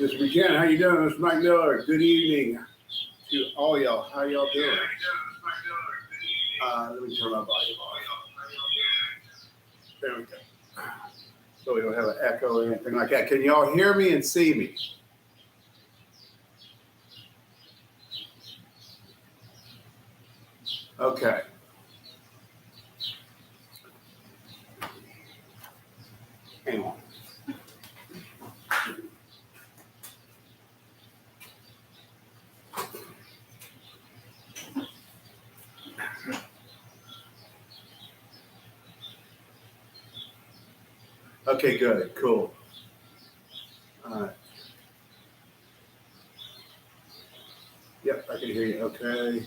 Mr. Buchanan, how you doing? It's Mike Miller. Good evening to all y'all. How y'all doing? Let me turn my volume on. There we go. So we don't have an echo or anything like that. Can y'all hear me and see me? Okay. Hang on. Okay, good, cool. All right. Yep, I can hear you. Okay.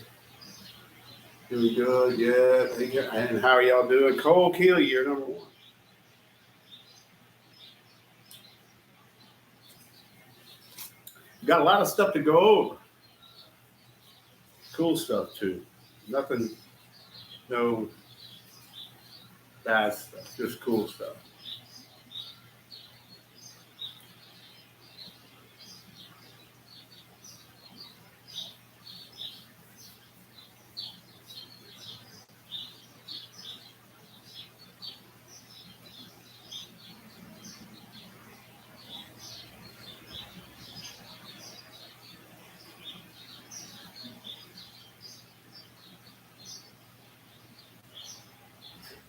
Doing good, yeah. Thank you. And how are y'all doing? Cole Keeley, you're number one. Got a lot of stuff to go over. Cool stuff too. Nothing, no bad stuff, just cool stuff.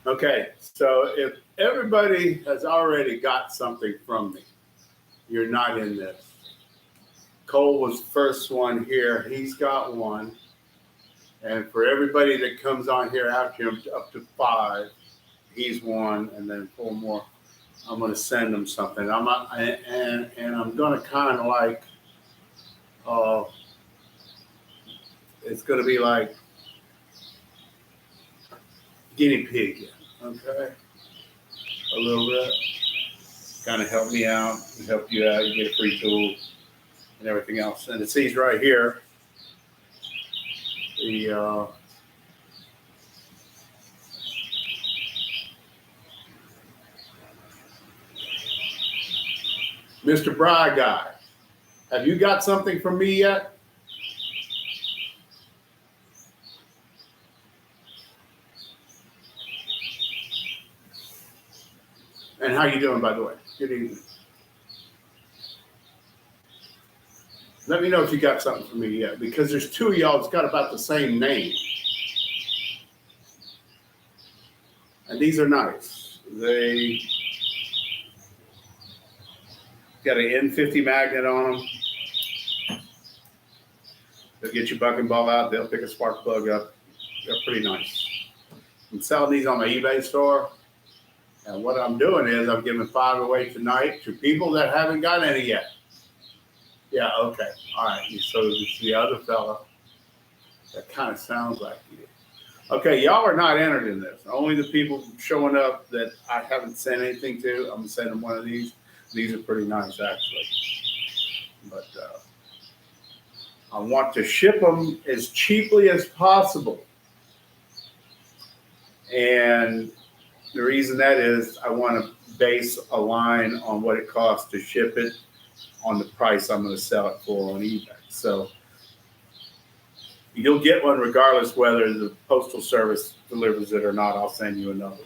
Okay, so if everybody has already got something from me, you're not in this. Cole was the first one here. He's got one. And for everybody that comes on here after him, up to 5, he's one, and then 4 more. I'm going to send them something. I'm going to kind of like, it's going to be like guinea pig, okay? A little bit. Kind of help me out, help you out. You get a free tool and everything else. And it says right here, the Mr. Bry guy. Have you got something from me yet? And how you doing, by the way? Good evening. Let me know if you got something from me yet, because there's 2 of y'all that's got about the same name. And these are nice. They got an N50 magnet on them. They'll get your bucking ball out. They'll pick a spark plug up. They're pretty nice. I'm selling these on my eBay store. And what I'm doing is I'm giving 5 away tonight to people that haven't got any yet. Yeah, okay. All right. So it's the other fella that kind of sounds like you. Okay, y'all are not entered in this. Only the people showing up that I haven't sent anything to. I'm going to send them one of these. These are pretty nice, actually. But I want to ship them as cheaply as possible. And the reason that is I want to base a line on what it costs to ship it on the price I'm going to sell it for on eBay. So you'll get one regardless whether the Postal Service delivers it or not. I'll send you another one.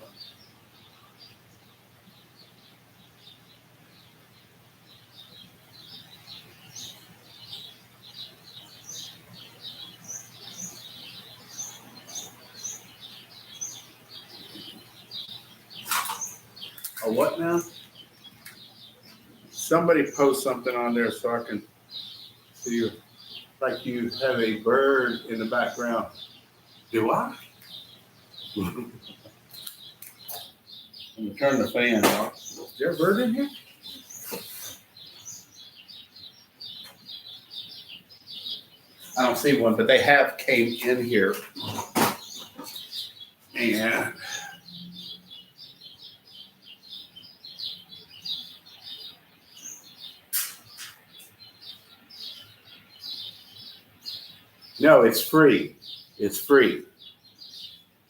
A what now? Somebody post something on there so I can see you. Like you have a bird in the background. Do I? I'm gonna turn the fan off. Is there a bird in here? I don't see one, but they have came in here. And no, it's free. It's free.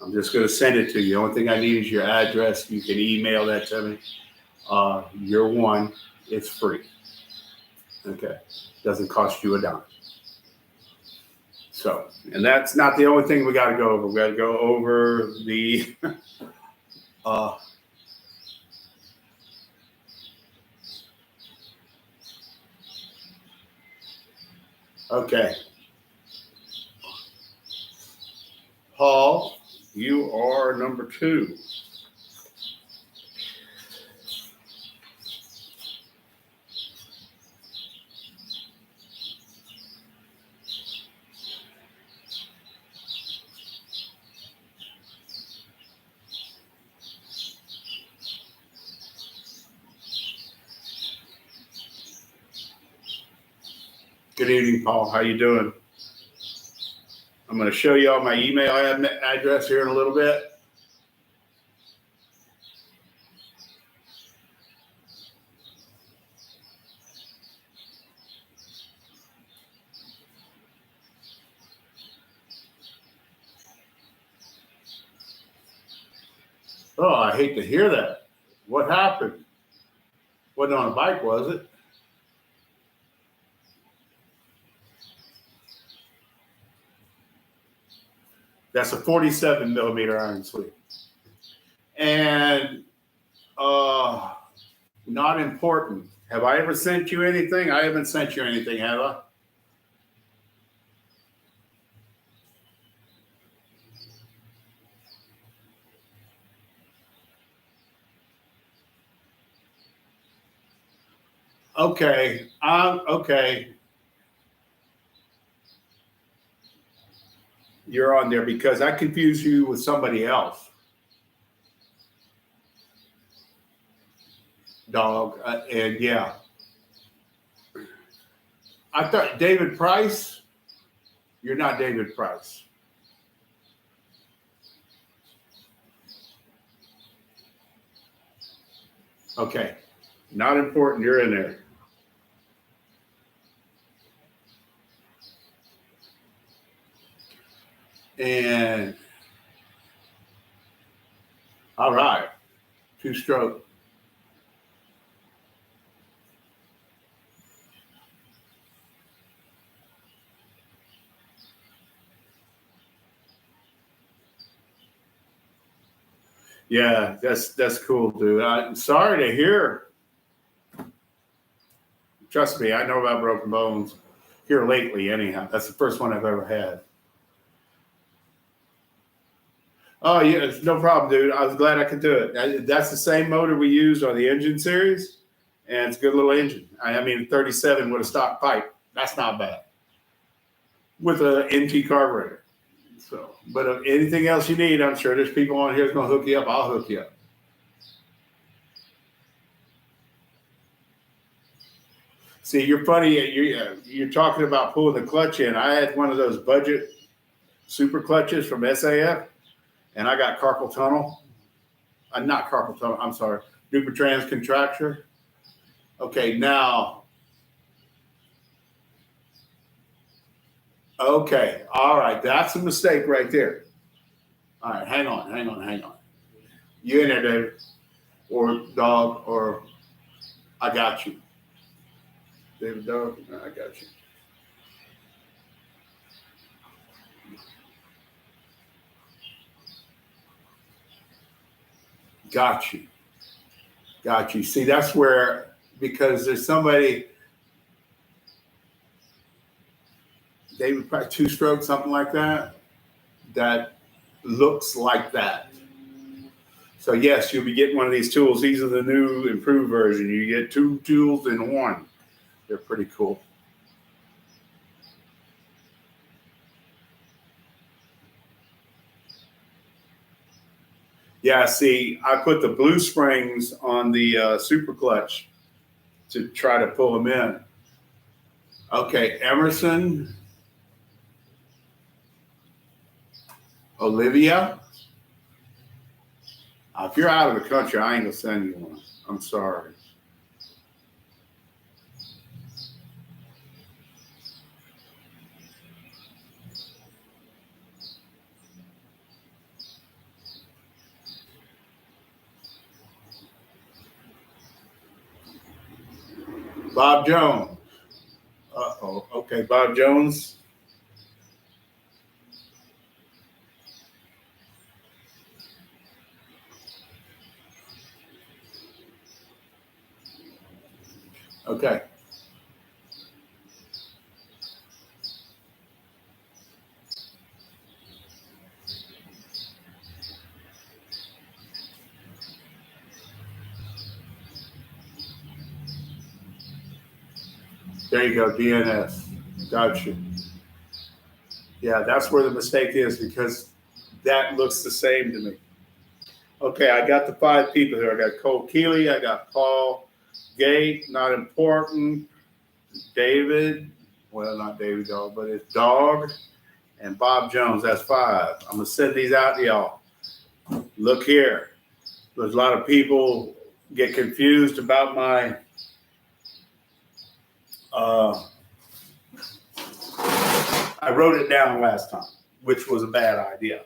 I'm just going to send it to you. The only thing I need is your address. You can email that to me. You're one. It's free. Okay. Doesn't cost you a dime. So, and that's not the only thing we got to go over. We got to go over the okay. Paul, you are number 2. Good evening, Paul. How you doing? I'm going to show you all my email address here in a little bit. Oh, I hate to hear that. What happened? Wasn't on a bike, was it? That's a 47 millimeter iron sleeve. And not important. Have I ever sent you anything? I haven't sent you anything, have I? Okay. Okay. You're on there because I confused you with somebody else. Dog. And yeah. I thought David Price. You're not David Price. Okay. Not important. You're in there. And all right. 2-stroke. Yeah, that's cool, dude. I'm sorry to hear. Trust me, I know about broken bones here lately. Anyhow, that's the first one I've ever had. Oh yeah, it's no problem, dude. I was glad I could do it. That's the same motor we used on the engine series, and it's a good little engine. I mean, 37 with a stock pipe. That's not bad with an NT carburetor. So, but if anything else you need, I'm sure there's people on here that's going to hook you up. I'll hook you up. See, you're funny. You're talking about pulling the clutch in. I had one of those budget super clutches from SAF, and I got carpal tunnel. Not carpal tunnel. I'm sorry, Dupuytren's contracture. Okay, now. Okay, all right. That's a mistake right there. All right, hang on. You in there, David, or dog, or I got you. David, dog, I got you. Got you. See, that's where, because there's somebody, David, probably 2-stroke, something like that, that looks like that. So yes, you'll be getting one of these tools. These are the new improved version. You get 2 tools in one. They're pretty cool. Yeah, see, I put the blue springs on the super clutch to try to pull them in. Okay, Emerson, Olivia. If you're out of the country, I ain't gonna send you one. I'm sorry. Bob Jones. call. Okay, Bob Jones. Okay. There you go, DNS. Gotcha. Yeah, that's where the mistake is because that looks the same to me. Okay, I got the 5 people here. I got Cole Keeley, I got Paul Gate, not important. David, well, not David Dog, but it's Dog, and Bob Jones. That's 5. I'm gonna send these out to y'all. Look here. There's a lot of people get confused about my I wrote it down last time, which was a bad idea.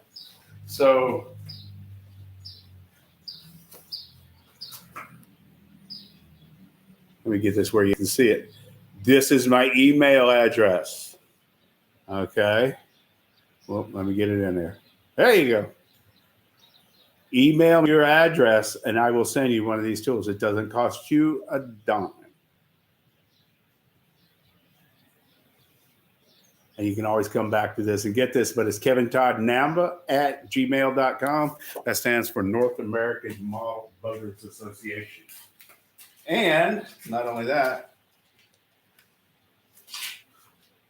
So let me get this where you can see it. This is my email address. Okay. Well, let me get it in there. There you go. Email me your address and I will send you one of these tools. It doesn't cost you a dime. And you can always come back to this and get this, but it's KevinToddNamba@gmail.com. That stands for North American Model Builders Association. And not only that,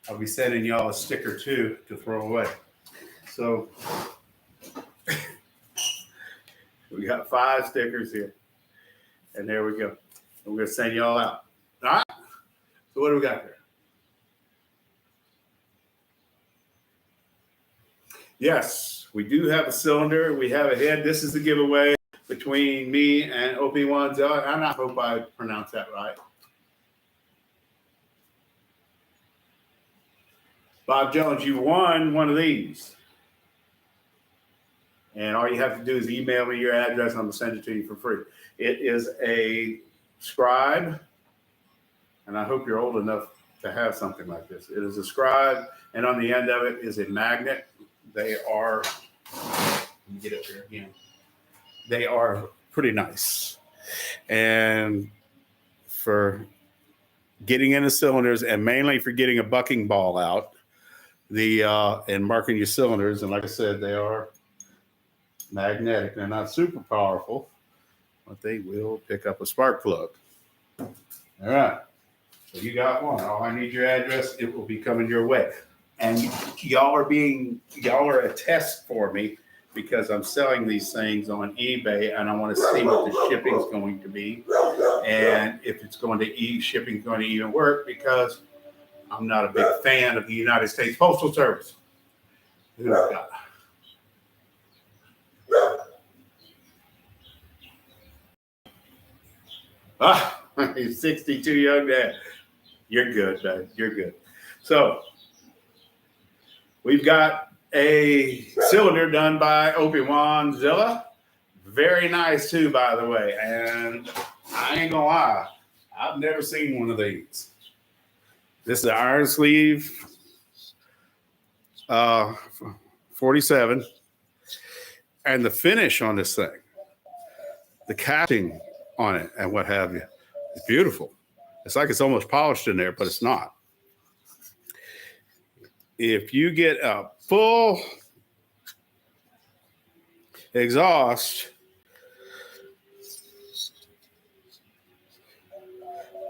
I'll be sending y'all a sticker too to throw away. So we got 5 stickers here. And there we go. And we're going to send y'all out. All right. So what do we got here? Yes, we do have a cylinder. We have a head. This is the giveaway between me and OP1 Zilla. And I hope I pronounced that right. Bob Jones, you won one of these. And all you have to do is email me your address and I'm going to send it to you for free. It is a Scribe. And I hope you're old enough to have something like this. It is a Scribe. And on the end of it is a magnet. They are, let me get it there again. They are pretty nice. And for getting into cylinders and mainly for getting a bucking ball out, and marking your cylinders. And like I said, they are magnetic. They're not super powerful, but they will pick up a spark plug. All right. So you got one. All I need your address. It will be coming your way. And y'all are a test for me because I'm selling these things on eBay and I want to see what the shipping's going to be and if it's going to shipping's going to even work because I'm not a big fan of the United States Postal Service. Who's got? He's 62 young dad. You're good, man. You're good. So we've got a cylinder done by OP1 Zilla. Very nice too, by the way. And I ain't gonna lie, I've never seen one of these. This is an iron sleeve 47. And the finish on this thing, the casting on it and what have you, it's beautiful. It's like it's almost polished in there, but it's not. If you get a full exhaust,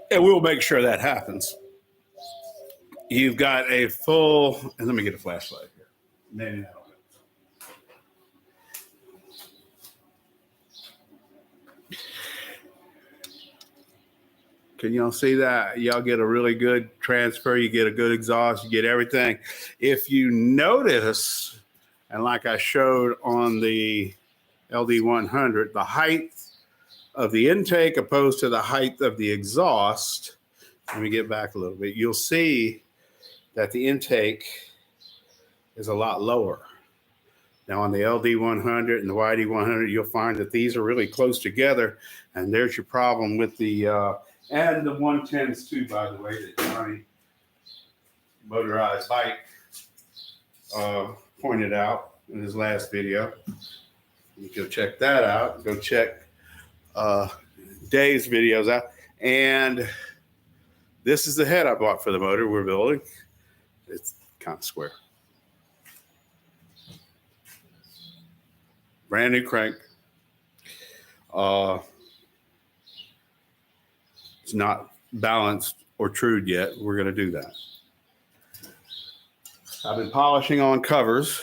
and we'll make sure that happens. You've got a full, and let me get a flashlight here. Maybe that'll help. Can y'all see that? Y'all get a really good transfer. You get a good exhaust. You get everything. If you notice, and like I showed on the LD100, the height of the intake opposed to the height of the exhaust, let me get back a little bit. You'll see that the intake is a lot lower. Now on the LD100 and the YD100, you'll find that these are really close together. And there's your problem with the, and the 110s too, by the way, that Johnny motorized bike pointed out in his last video. You go check that out. Go check Dave's videos out. And this is the head I bought for the motor we're building. It's kind of square. Brand new crank. It's not balanced or trued yet. We're going to do that. I've been polishing on covers.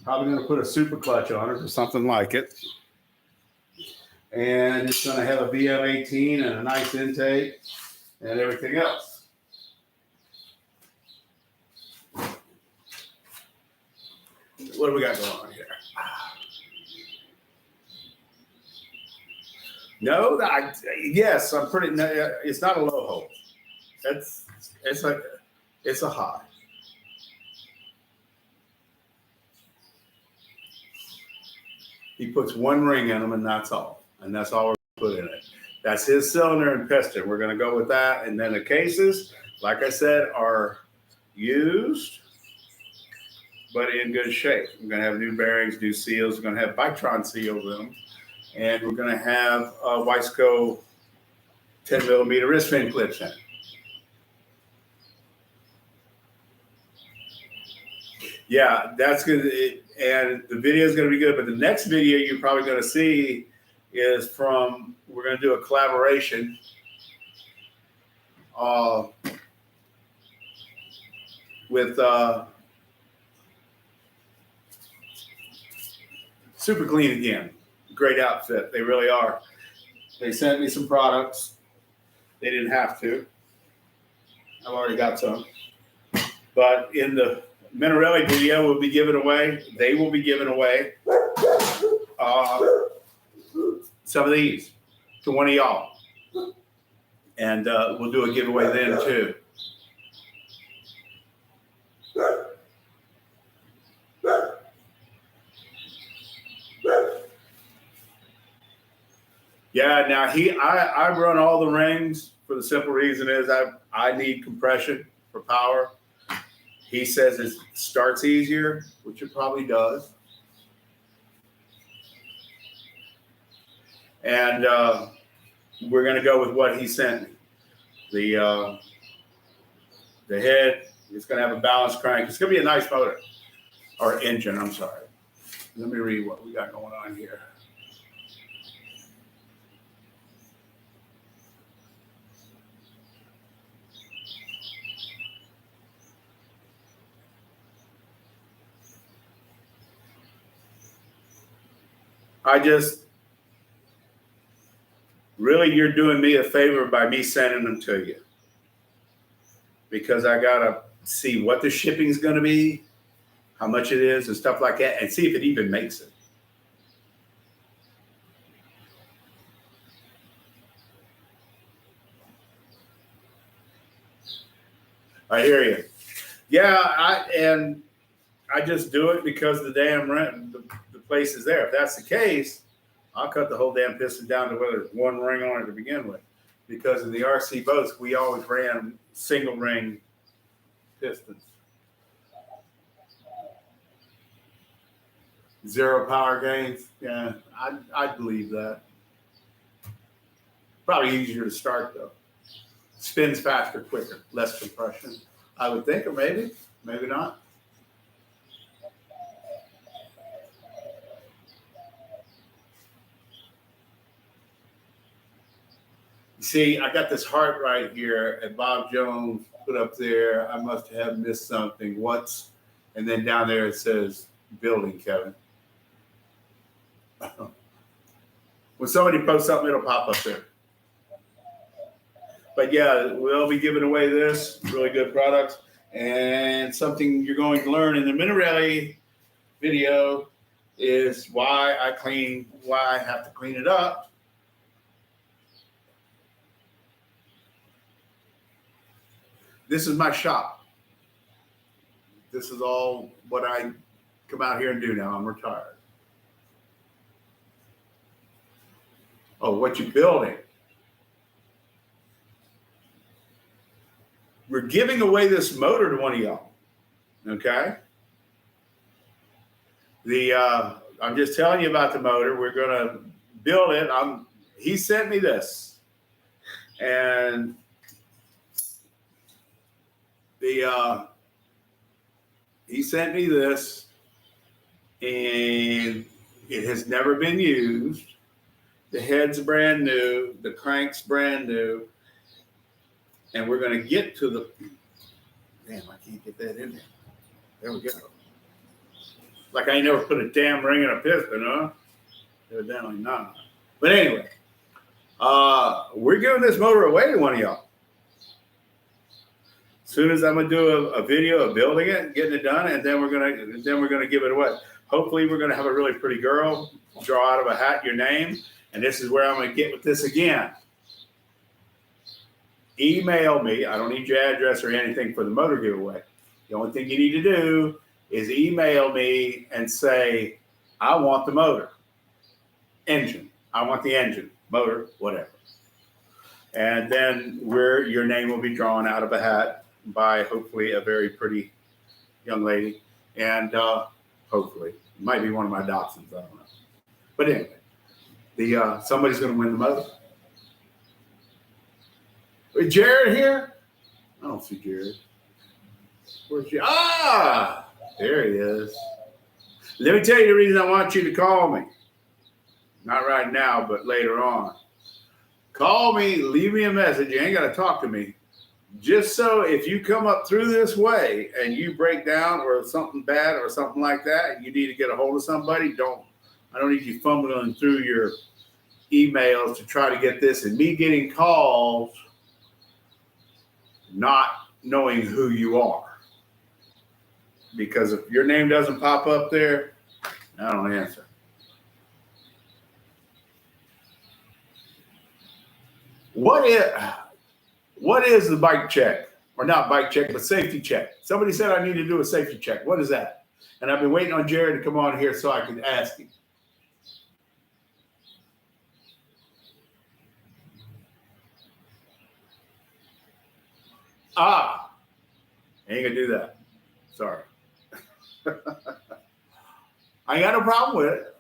Probably going to put a super clutch on it or something like it. And it's going to have a VM18 and a nice intake and everything else. What do we got going on here? No, yes, I'm pretty. It's not a low hole. It's a high. He puts one ring in them, and that's all. And that's all we're putting in it. That's his cylinder and piston. We're going to go with that. And then the cases, like I said, are used, but in good shape. We're going to have new bearings, new seals. We're going to have Victron seals in them. And we're going to have Wiseco 10 millimeter wrist fin clips in it. Yeah, that's good. And the video is going to be good. But the next video you're probably going to see is we're going to do a collaboration with Super Clean again. Great outfit. They really are. They sent me some products. They didn't have to. I've already got some. But in the Minarelli video, we'll be giving away. They will be giving away some of these to one of y'all. And we'll do a giveaway then too. Yeah, now I run all the rings for the simple reason is I need compression for power. He says it starts easier, which it probably does. And we're going to go with what he sent me. The head is going to have a balanced crank. It's going to be a nice motor, or engine, I'm sorry. Let me read what we got going on here. Really, you're doing me a favor by me sending them to you. Because I got to see what the shipping's going to be, how much it is, and stuff like that, and see if it even makes it. I hear you. Yeah, I just do it because the damn rent, the place is there. If that's the case, I'll cut the whole damn piston down to whether there's one ring on it to begin with. Because in the RC boats, we always ran single ring pistons. Zero power gains. Yeah, I'd believe that. Probably easier to start though. Spins faster, quicker, less compression. I would think, or maybe not. See, I got this heart right here at Bob Jones put up there. I must have missed something. And then down there it says building, Kevin. When somebody posts something, it'll pop up there. But yeah, we'll be giving away this really good products and something you're going to learn in the Minarelli video is why I have to clean it up. This is my shop. This is all what I come out here and do now. I'm retired. Oh, what you building? we're giving away this motor to one of y'all. Okay. I'm just telling you about the motor. We're going to build it. He sent me this, and he sent me this, and it has never been used. The head's brand new. The crank's brand new. And we're going to get to the... Damn, I can't get that in there. There we go. Like I ain't never put a damn ring in a piston, huh? Evidently not. But anyway, we're giving this motor away to one of y'all. As soon as I'm going to do a video of building it, getting it done, and then we're gonna give it away. Hopefully, we're going to have a really pretty girl draw out of a hat your name. And this is where I'm going to get with this again. Email me. I don't need your address or anything for the motor giveaway. The only thing you need to do is email me and say, I want the motor. Engine. I want the engine, motor, whatever. And then your name will be drawn out of a hat by hopefully a very pretty young lady. And hopefully, it might be one of my dachshunds. I don't know. But anyway. Somebody's going to win the motor. Is Jared here? I don't see Jared. Where's Jared? Ah, there he is. Let me tell you the reason I want you to call me. Not right now, but later on. Call me, leave me a message. You ain't got to talk to me. Just so if you come up through this way and you break down or something bad or something like that, and you need to get a hold of somebody, I don't need you fumbling through your emails to try to get this and me getting calls not knowing who you are. Because if your name doesn't pop up there, I don't answer. What is the bike check? Or not bike check, but safety check. Somebody said I need to do a safety check. What is that? And I've been waiting on Jared to come on here so I could ask him. I ain't gonna do that. Sorry. I ain't got no problem with it.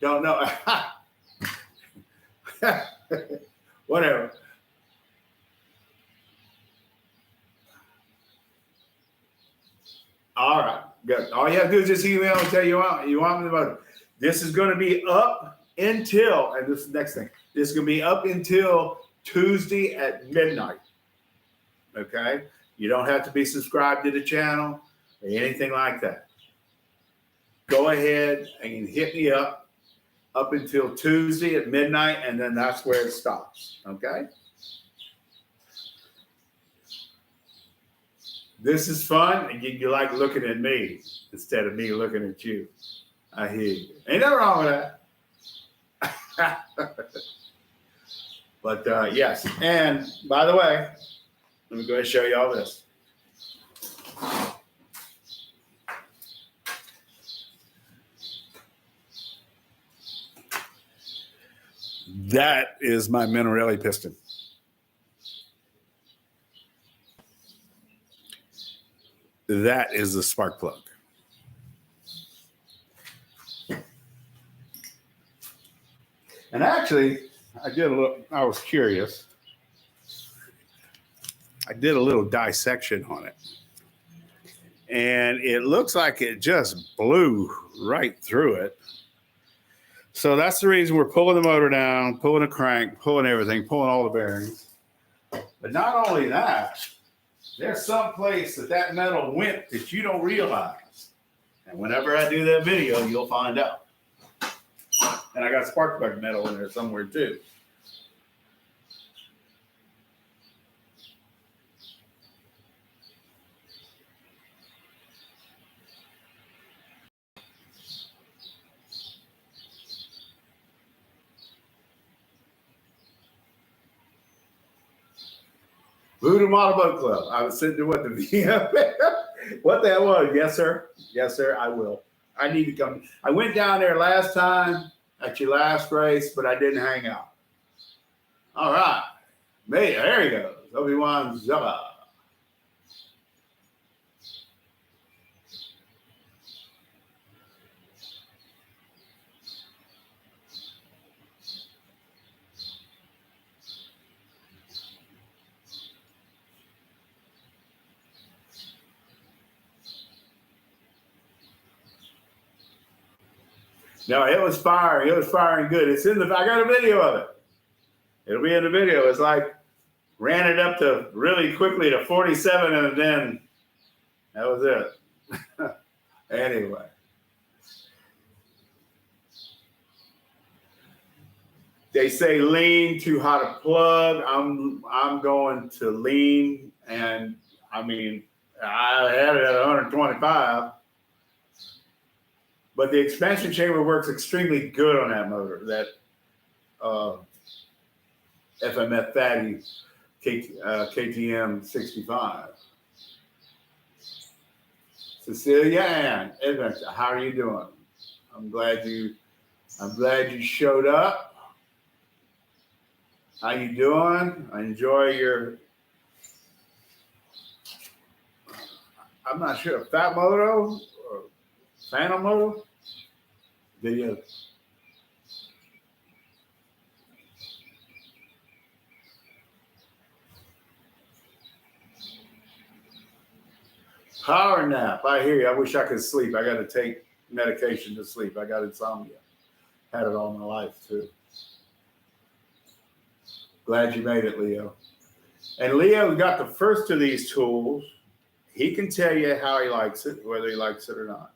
Don't know. Whatever. All right. Good. All you have to do is just email and tell you want me about it. This is going to be up until, and this is the next thing, this is going to be up until Tuesday at midnight. Okay? You don't have to be subscribed to the channel or anything like that. Go ahead and hit me up until Tuesday at midnight, and then that's where it stops. Okay? This is fun, and you like looking at me instead of me looking at you. I hear you. Ain't nothing wrong with that. But yes, and by the way, let me go ahead and show you all this. That is my Minarelli piston. That is the spark plug. And actually, I was curious. I did a little dissection on it. And it looks like it just blew right through it. So that's the reason we're pulling the motor down, pulling the crank, pulling everything, pulling all the bearings. But not only that, there's some place that metal went that you don't realize. And whenever I do that video, you'll find out. And I got spark plug metal in there somewhere too. Voodoo Model Boat Club. I was sitting there with the VM. What that was? Yes, sir. Yes, sir. I will. I need to come. I went down there last time at your last race, but I didn't hang out. All right. There he goes. Obi-Wan Zaba. No, it was firing. It was firing good. It's in the. I got a video of it. It'll be in the video. It's like ran it up to really quickly to 47, and then that was it. Anyway. They say lean, too hot to plug. I'm going to lean, and I mean I had it at 125, but the expansion chamber works extremely good on that motor. That FMF Fatty KTM 65. Cecilia Ann, how are you doing? I'm glad you showed up. How you doing? I enjoy your, I'm not sure, Fat Moto or Phantom Moto video. Power nap. I hear you. I wish I could sleep. I got to take medication to sleep. I got insomnia. Had it all my life too. Glad you made it, Leo. And Leo got the first of these tools. He can tell you how he likes it, whether he likes it or not.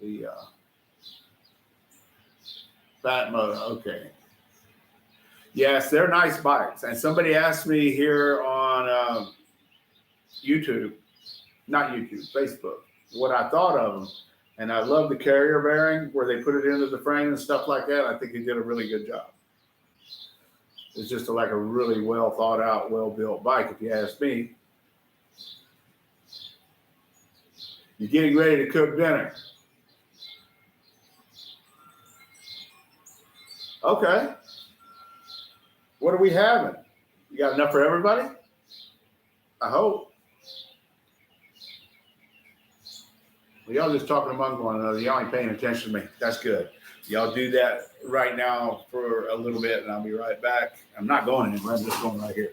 The Fat Moto, okay. Yes, they're nice bikes. And somebody asked me here on YouTube, not YouTube, Facebook, what I thought of them. And I love the carrier bearing where they put it into the frame and stuff like that. I think he did a really good job. It's just like a really well thought out, well built bike, if you ask me. You're getting ready to cook dinner. Okay. What are we having? You got enough for everybody? I hope. Well, y'all just talking among one another. Y'all ain't paying attention to me. That's good. Y'all do that right now for a little bit, and I'll be right back. I'm not going anywhere. I'm just going right here.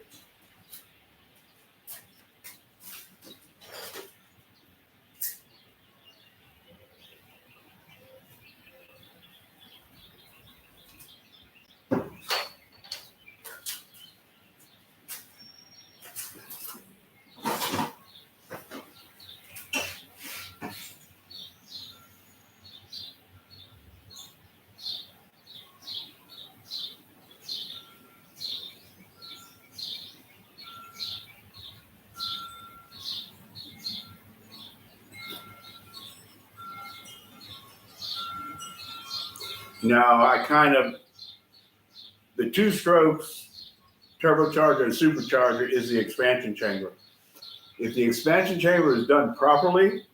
Now, the two strokes turbocharger and supercharger is the expansion chamber. If the expansion chamber is done properly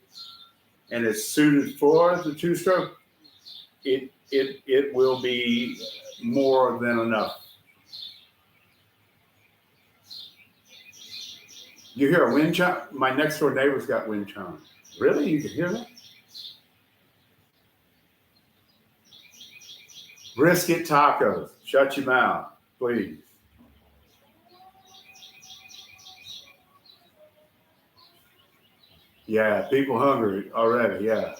and it's suited for the two stroke, it will be more than enough. You hear a wind chime? My next door neighbor's got wind chimes. Really? You can hear that? Brisket tacos. Shut your mouth, please. Yeah, people hungry already, yeah.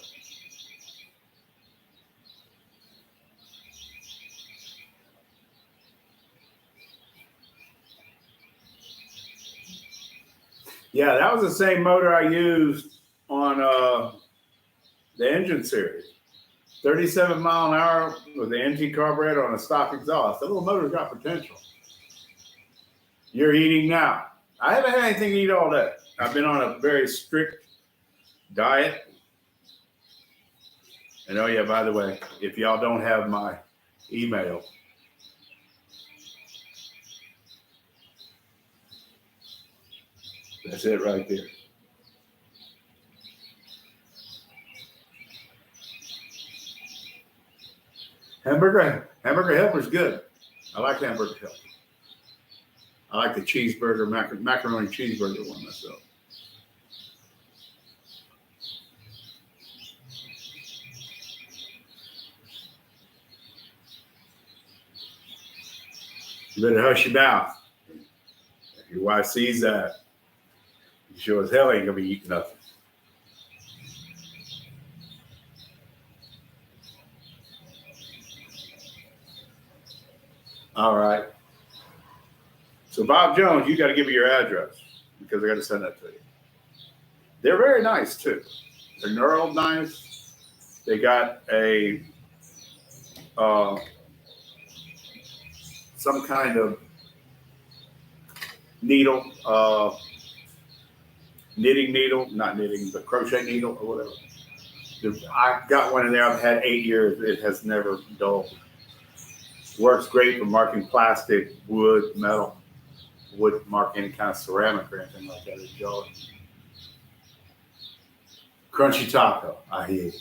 Yeah, that was the same motor I used on the engine series. 37 mile an hour with the NT carburetor on a stock exhaust. That little motor's got potential. You're eating now. I haven't had anything to eat all day. I've been on a very strict diet. And oh yeah, by the way, if y'all don't have my email, that's it right there. Hamburger helper's good. I like hamburger helper. I like the cheeseburger, macaroni cheeseburger one myself. You better hush your mouth. If your wife sees that, you sure as hell ain't gonna be eating nothing. All right. So Bob Jones, you got to give me your address because I got to send that to you. They're very nice too. They're knurled nice. They got a some kind of needle, knitting needle, not knitting, but crochet needle or whatever. I got one in there. I've had 8 years. It has never dulled. Works great for marking plastic, wood, metal. Wouldn't mark any kind of ceramic or anything like that. It's dull. Crunchy taco. I hear you.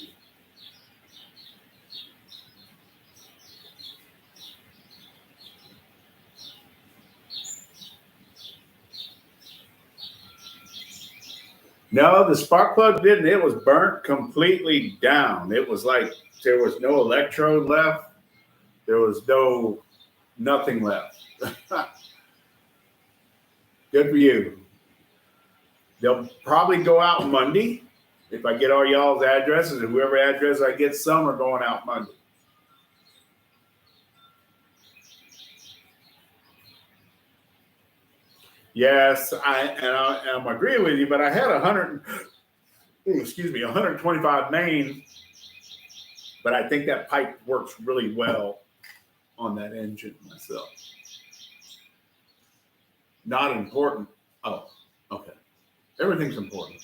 No, the spark plug didn't. It was burnt completely down. It was like there was no electrode left. There was nothing left. Good for you. They'll probably go out Monday if I get all y'all's addresses, and whoever address I get, some are going out Monday. Yes, I'm agreeing with you, but I had 125 main, but I think that pipe works really well on that engine myself. Not important. Oh, okay. Everything's important.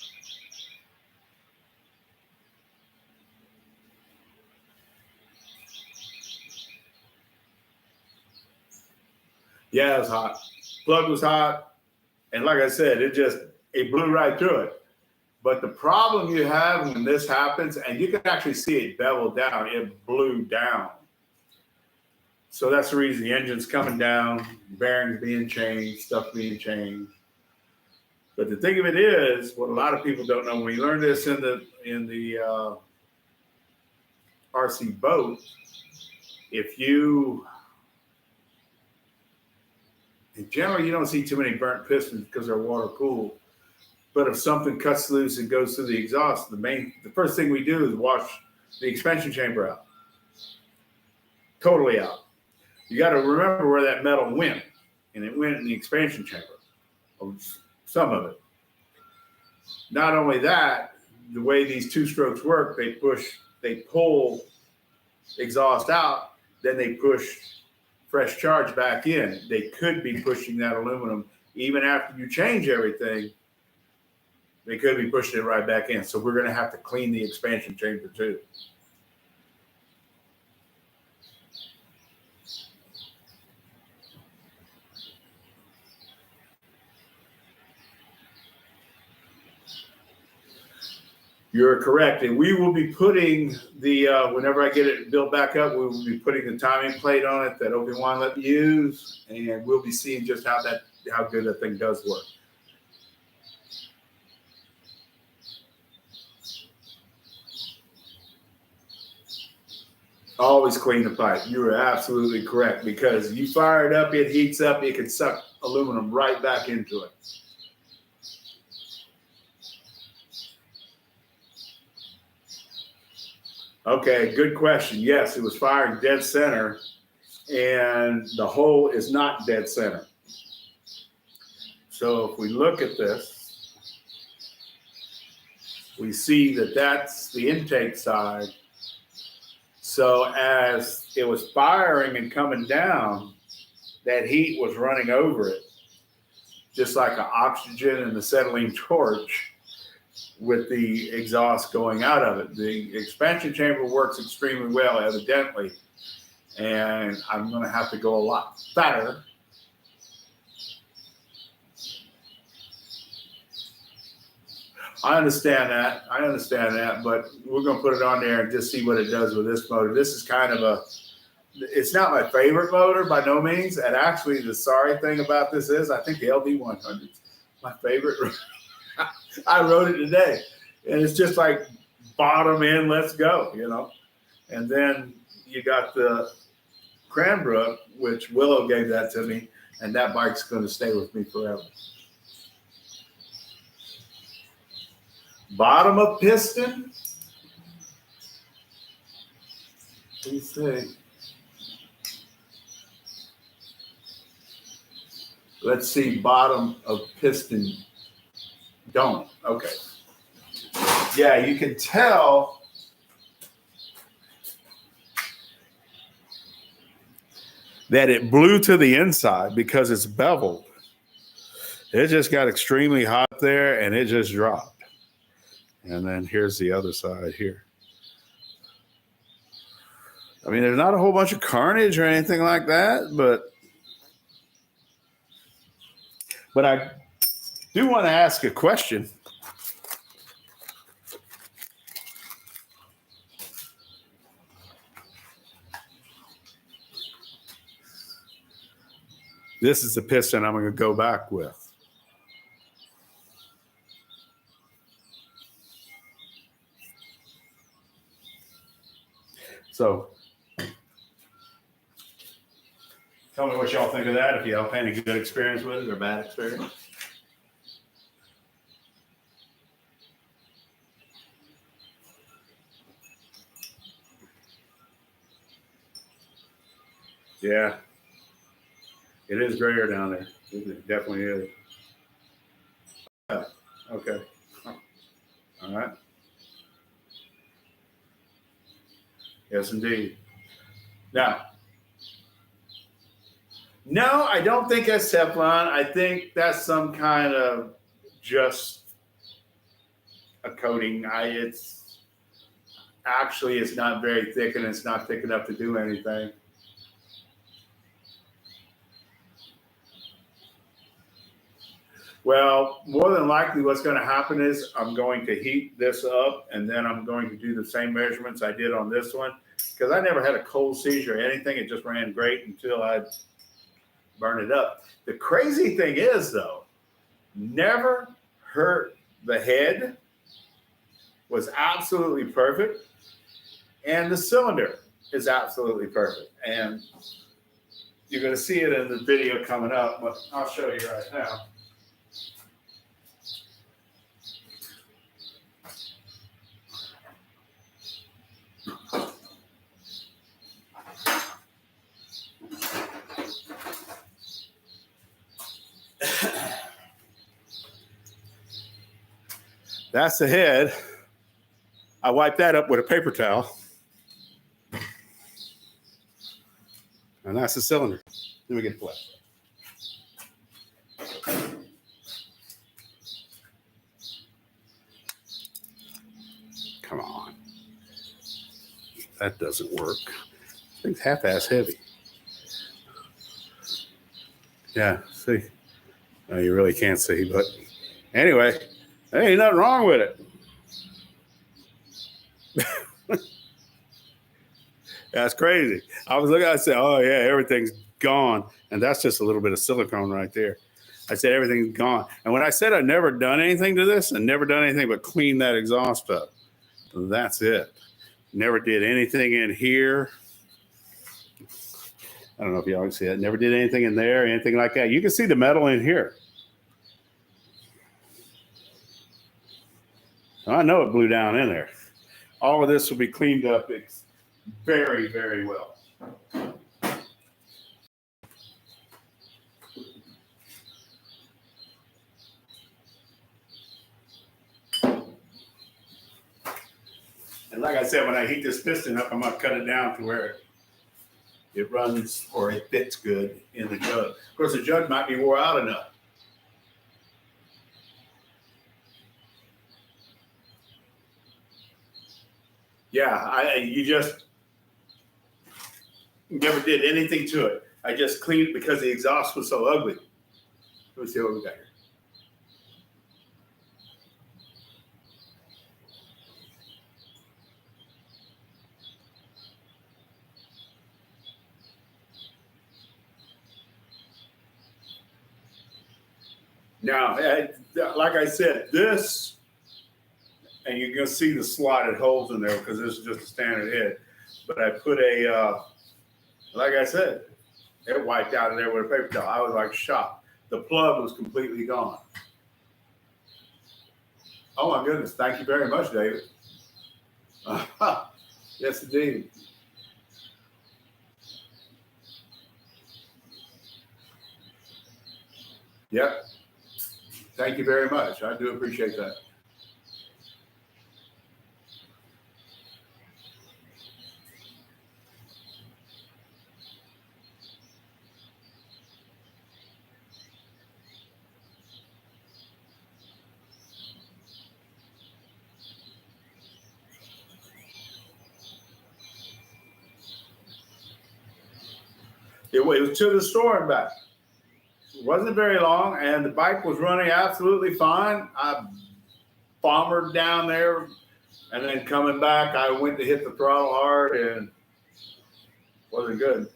Yeah, it was hot. Plug was hot. And like I said, it blew right through it. But the problem you have when this happens, and you can actually see it bevel down, it blew down. So that's the reason the engine's coming down, bearings being changed, stuff being changed. But the thing of it is, what a lot of people don't know, when we learned this in the RC boat, in general, you don't see too many burnt pistons because they're water cooled. But if something cuts loose and goes through the exhaust, the first thing we do is wash the expansion chamber out. Totally out. You got to remember where that metal went, and it went in the expansion chamber, some of it. Not only that, the way these two strokes work, they pull exhaust out, then they push fresh charge back in. They could be pushing that aluminum even after you change everything. They could be pushing it right back in. So we're going to have to clean the expansion chamber too. You're correct. And we will be putting whenever I get it built back up, we will be putting the timing plate on it that Obi-Wan let me use. And we'll be seeing just how good that thing does work. Always clean the pipe. You are absolutely correct, because you fire it up, it heats up, it can suck aluminum right back into it. Okay, good question. Yes, it was firing dead center, and the hole is not dead center. So if we look at this, we see that that's the intake side. So as it was firing and coming down, that heat was running over it, just like an oxygen and acetylene torch, with the exhaust going out of it. The expansion chamber works extremely well, evidently, and I'm going to have to go a lot fatter. I understand that, but we're going to put it on there and just see what it does with this motor. This is kind of it's not my favorite motor by no means. And actually, the sorry thing about this is I think the LD100 is my favorite. I wrote it today, and it's just like bottom in, let's go, And then you got the Cranbrook, which Willow gave that to me, and that bike's going to stay with me forever. Bottom of piston. Let me see. Let's see, bottom of piston dome. Okay. Yeah, you can tell that it blew to the inside because it's beveled. It just got extremely hot there and it just dropped. And then here's the other side here. I mean, there's not a whole bunch of carnage or anything like that, but I do want to ask a question. This is the piston I'm going to go back with. So tell me what y'all think of that, if you have any good experience with it or bad experience. Yeah, it is grayer down there. It definitely is. Yeah. Okay. All right. Yes, indeed. Now, no, I don't think that's Teflon. I think that's some kind of just a coating. It's not very thick, and it's not thick enough to do anything. Well, more than likely what's going to happen is I'm going to heat this up, and then I'm going to do the same measurements I did on this one, because I never had a cold seizure or anything. It just ran great until I burned it up. The crazy thing is, though, never hurt the head, was absolutely perfect, and the cylinder is absolutely perfect. And you're going to see it in the video coming up, but I'll show you right now. That's the head. I wiped that up with a paper towel. And that's the cylinder. Let me get the flash. Come on. That doesn't work. This thing's half-ass heavy. Yeah, see? No, you really can't see, but anyway, there ain't nothing wrong with it. That's crazy. I was looking, I said, oh yeah, everything's gone. And that's just a little bit of silicone right there. I said, everything's gone. And when I said I'd never done anything to this and never done anything but clean that exhaust up, that's it. Never did anything in here. I don't know if y'all can see that. Never did anything in there, anything like that. You can see the metal in here. I know it blew down in there. All of this will be cleaned up very, very well. And like I said, when I heat this piston up, I'm going to cut it down to where it runs or it fits good in the jug. Of course, the jug might be wore out enough. Yeah, you just never did anything to it. I just cleaned it because the exhaust was so ugly. Let me see what we got here. Now, like I said, this, and you're going to see the slotted holes in there because this is just a standard head. But I put like I said, it wiped out of there with a paper towel. I was like shocked. The plug was completely gone. Oh my goodness. Thank you very much, David. Yes, indeed. Yep. Thank you very much. I do appreciate that. It was to the store and back. It wasn't very long, and the bike was running absolutely fine. I bombered down there, and then coming back, I went to hit the throttle hard, and wasn't good.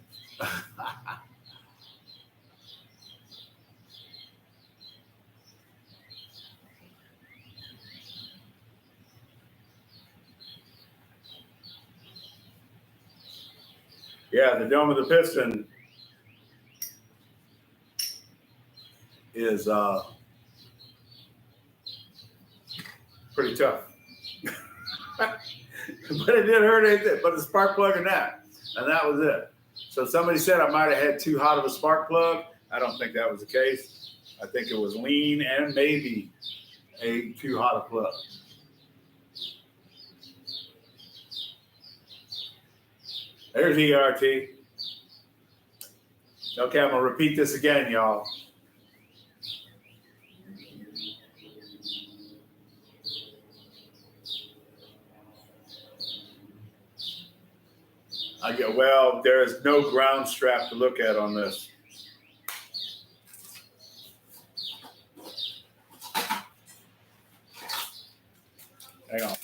Yeah, the dome of the piston is pretty tough. But it didn't hurt anything, but the spark plug and that was it. So somebody said I might have had too hot of a spark plug. I don't think that was the case. I think it was lean and maybe a too hot a plug. There's ERT. Okay, I'm gonna repeat this again, y'all. Well, there is no ground strap to look at on this. Hang on.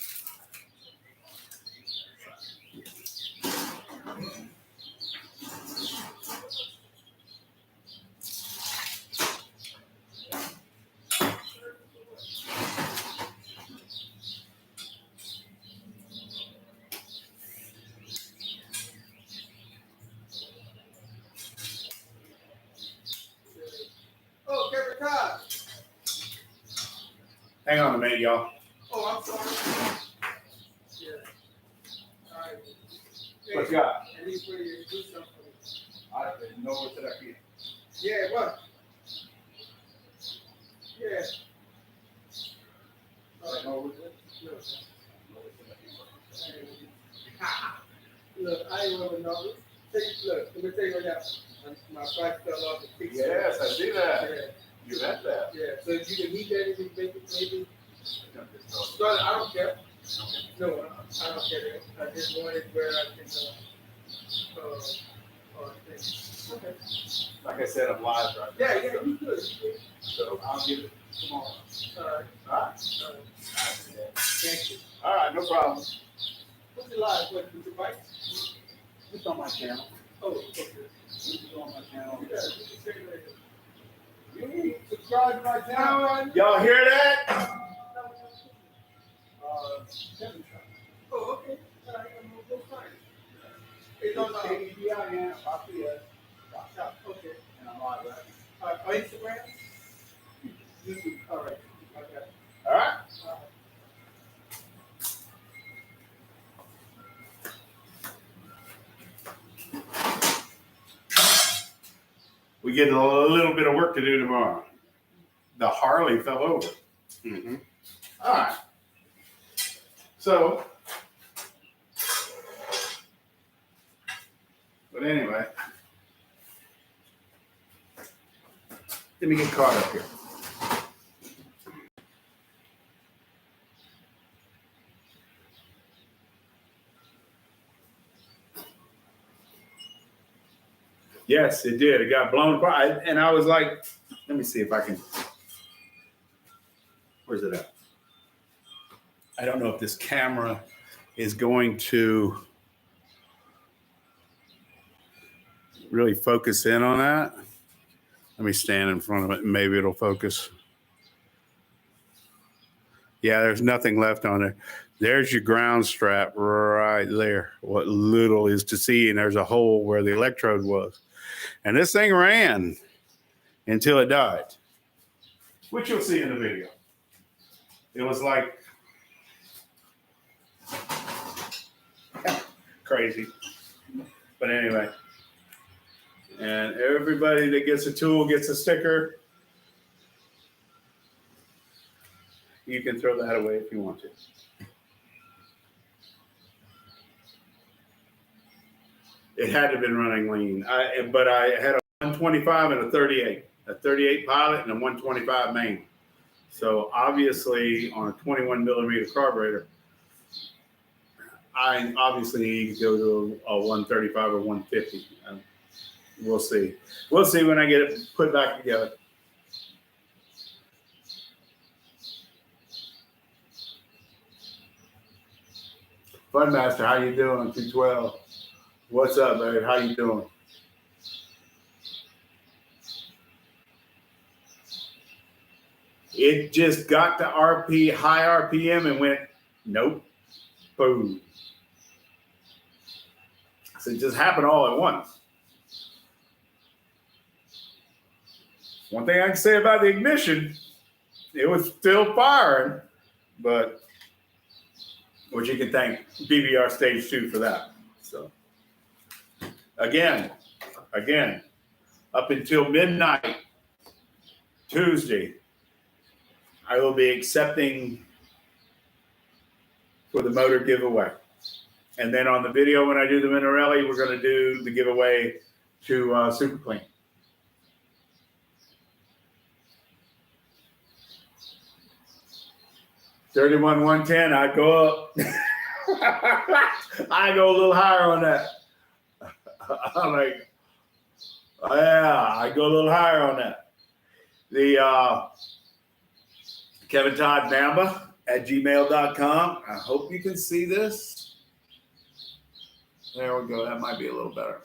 Oh, Kevin Cobb. Hang on a minute, y'all. Oh, I'm sorry. Yeah. All right. Hey, What you got? at least when you do something for me. I didn't know what that is. Yeah, what? Yeah. All right. Know what it Look. Look, I ain't want to know. Look, let me tell you what happened. My bike fell off the fix. Yes, I see that. Yeah, You had that. yeah. So you can heat that and make it maybe. So I don't care. No, I don't care. I just wanted where I can. Okay. Like I said, I'm live right now. Yeah, you could. You could. So I'll give it tomorrow. All right. All right. Thank you. All right, no problem. What's the live? What, with your bike? It's on my channel. Oh, okay. It's on my channel. Yeah, you can say it right here. You subscribe to my channel. Y'all hear that? Kevin Cobb. Oh, okay. All right, I'm gonna go find it. It's on KDBIN, Lafayette. okay. And I'm live right On Instagram? YouTube. All right. Okay. All right. We get a little bit of work to do tomorrow. The Harley fell over. Mm-hmm. All right. So, but anyway, let me get caught up here. Yes, it did. It got blown apart. And I was like, let me see if I can. Where's it at? I don't know if this camera is going to really focus in on that. Let me stand in front of it and maybe it'll focus. Yeah, there's nothing left on there. There's your ground strap right there. What little is to see, and there's a hole where the electrode was. And this thing ran until it died, which you'll see in the video. It was like crazy. But anyway, and everybody that gets a tool gets a sticker. you can throw that away if you want to. It had to have been running lean. But I had a 125 and a 38 Pilot and a 125 main. So obviously on a 21 millimeter carburetor, I obviously need to go to a 135 or 150. We'll see. We'll see when I get it put back together. Funmaster, how you doing? 212. What's up, babe? How you doing? It just got to high RPM and went, nope, boom. So it just happened all at once. One thing I can say about the ignition, it was still firing, but which you can thank BBR Stage 2 for that. So again, up until midnight Tuesday, I will be accepting for the motor giveaway. And then on the video, when I do the Minarelli, we're going to do the giveaway to Super Clean. $31,110, I go up. I go a little higher on that. I'm like, yeah, I go a little higher on that. The Kevin Todd Namba at gmail.com. I hope you can see this. There we go. That might be a little better.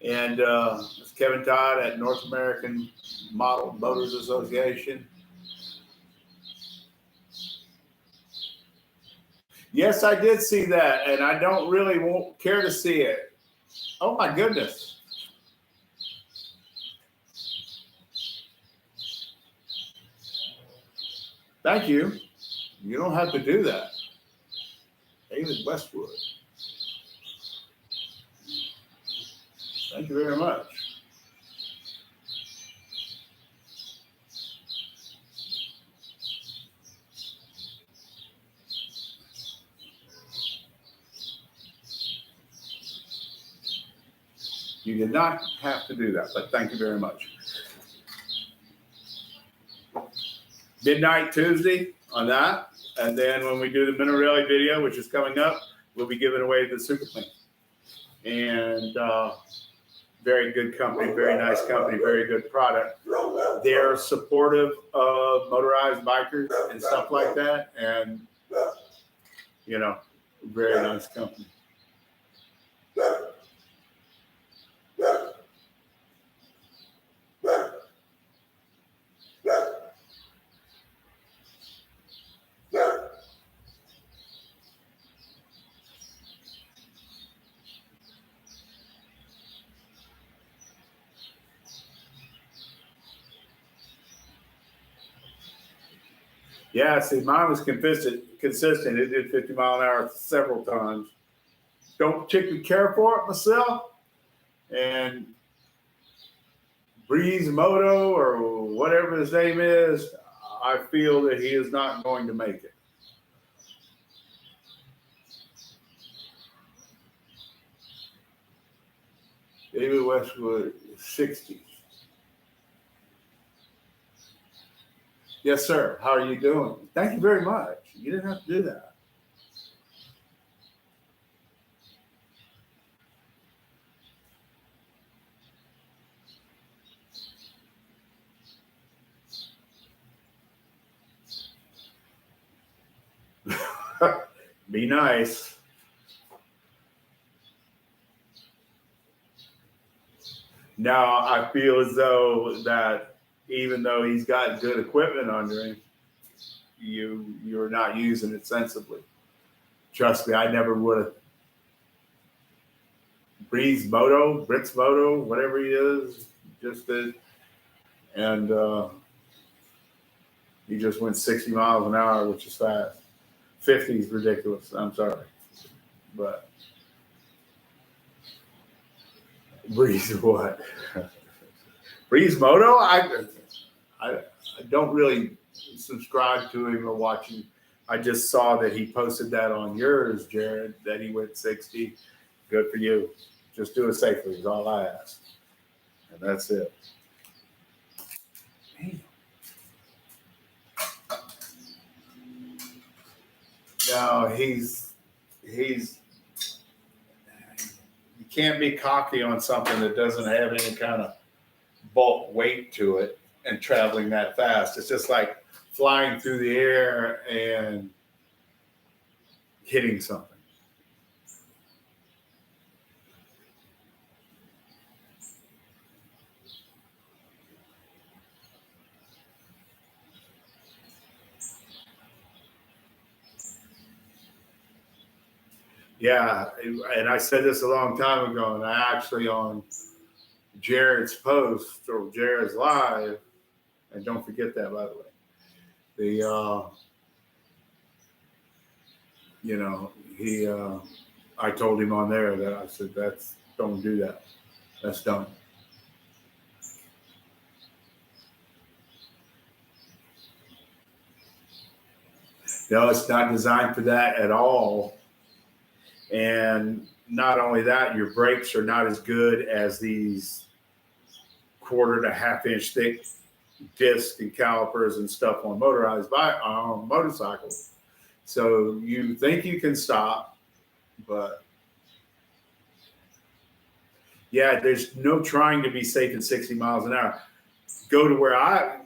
And it's Kevin Todd at North American Model Motors Association. Yes, I did see that, and I don't really care to see it. Oh, my goodness. Thank you. You don't have to do that. David Westwood. Thank you very much. You did not have to do that, but thank you very much. Midnight Tuesday on that. And then when we do the Minarelli video, which is coming up, we'll be giving away the Super Clean. And very good company, very nice company, very good product. They're supportive of motorized bikers and stuff like that. And, you know, very nice company. Yeah, see, mine was consistent. It did 50 mile an hour several times. Don't particularly care for it myself. And Breeze Moto or whatever his name is, I feel that he is not going to make it. David Westwood, 60. Yes, sir. How are you doing? Thank you very much. You didn't have to do that. Be nice. Now, I feel as though that even though he's got good equipment under him, you're not using it sensibly. Trust me, I never would have. Brits Moto, whatever he is, just did. And he just went 60 miles an hour, which is fast. 50 is ridiculous. I'm sorry. But Breeze what? Breeze Moto? I don't really subscribed to him or watching. I just saw that he posted that on yours, Jared, that he went 60. Good for you. Just do it safely is all I ask. And that's it. Man. No, he's you can't be cocky on something that doesn't have any kind of bulk weight to it and traveling that fast. It's just like flying through the air and hitting something. Yeah, and I said this a long time ago, and I actually on Jared's post or Jared's live, and don't forget that, by the way. I told him on there that I said, don't do that. That's dumb. No, it's not designed for that at all. And not only that, your brakes are not as good as these 1/4 to 1/2 inch thick disc and calipers and stuff on motorcycles. So you think you can stop, but yeah, there's no trying to be safe at 60 miles an hour. Go to where I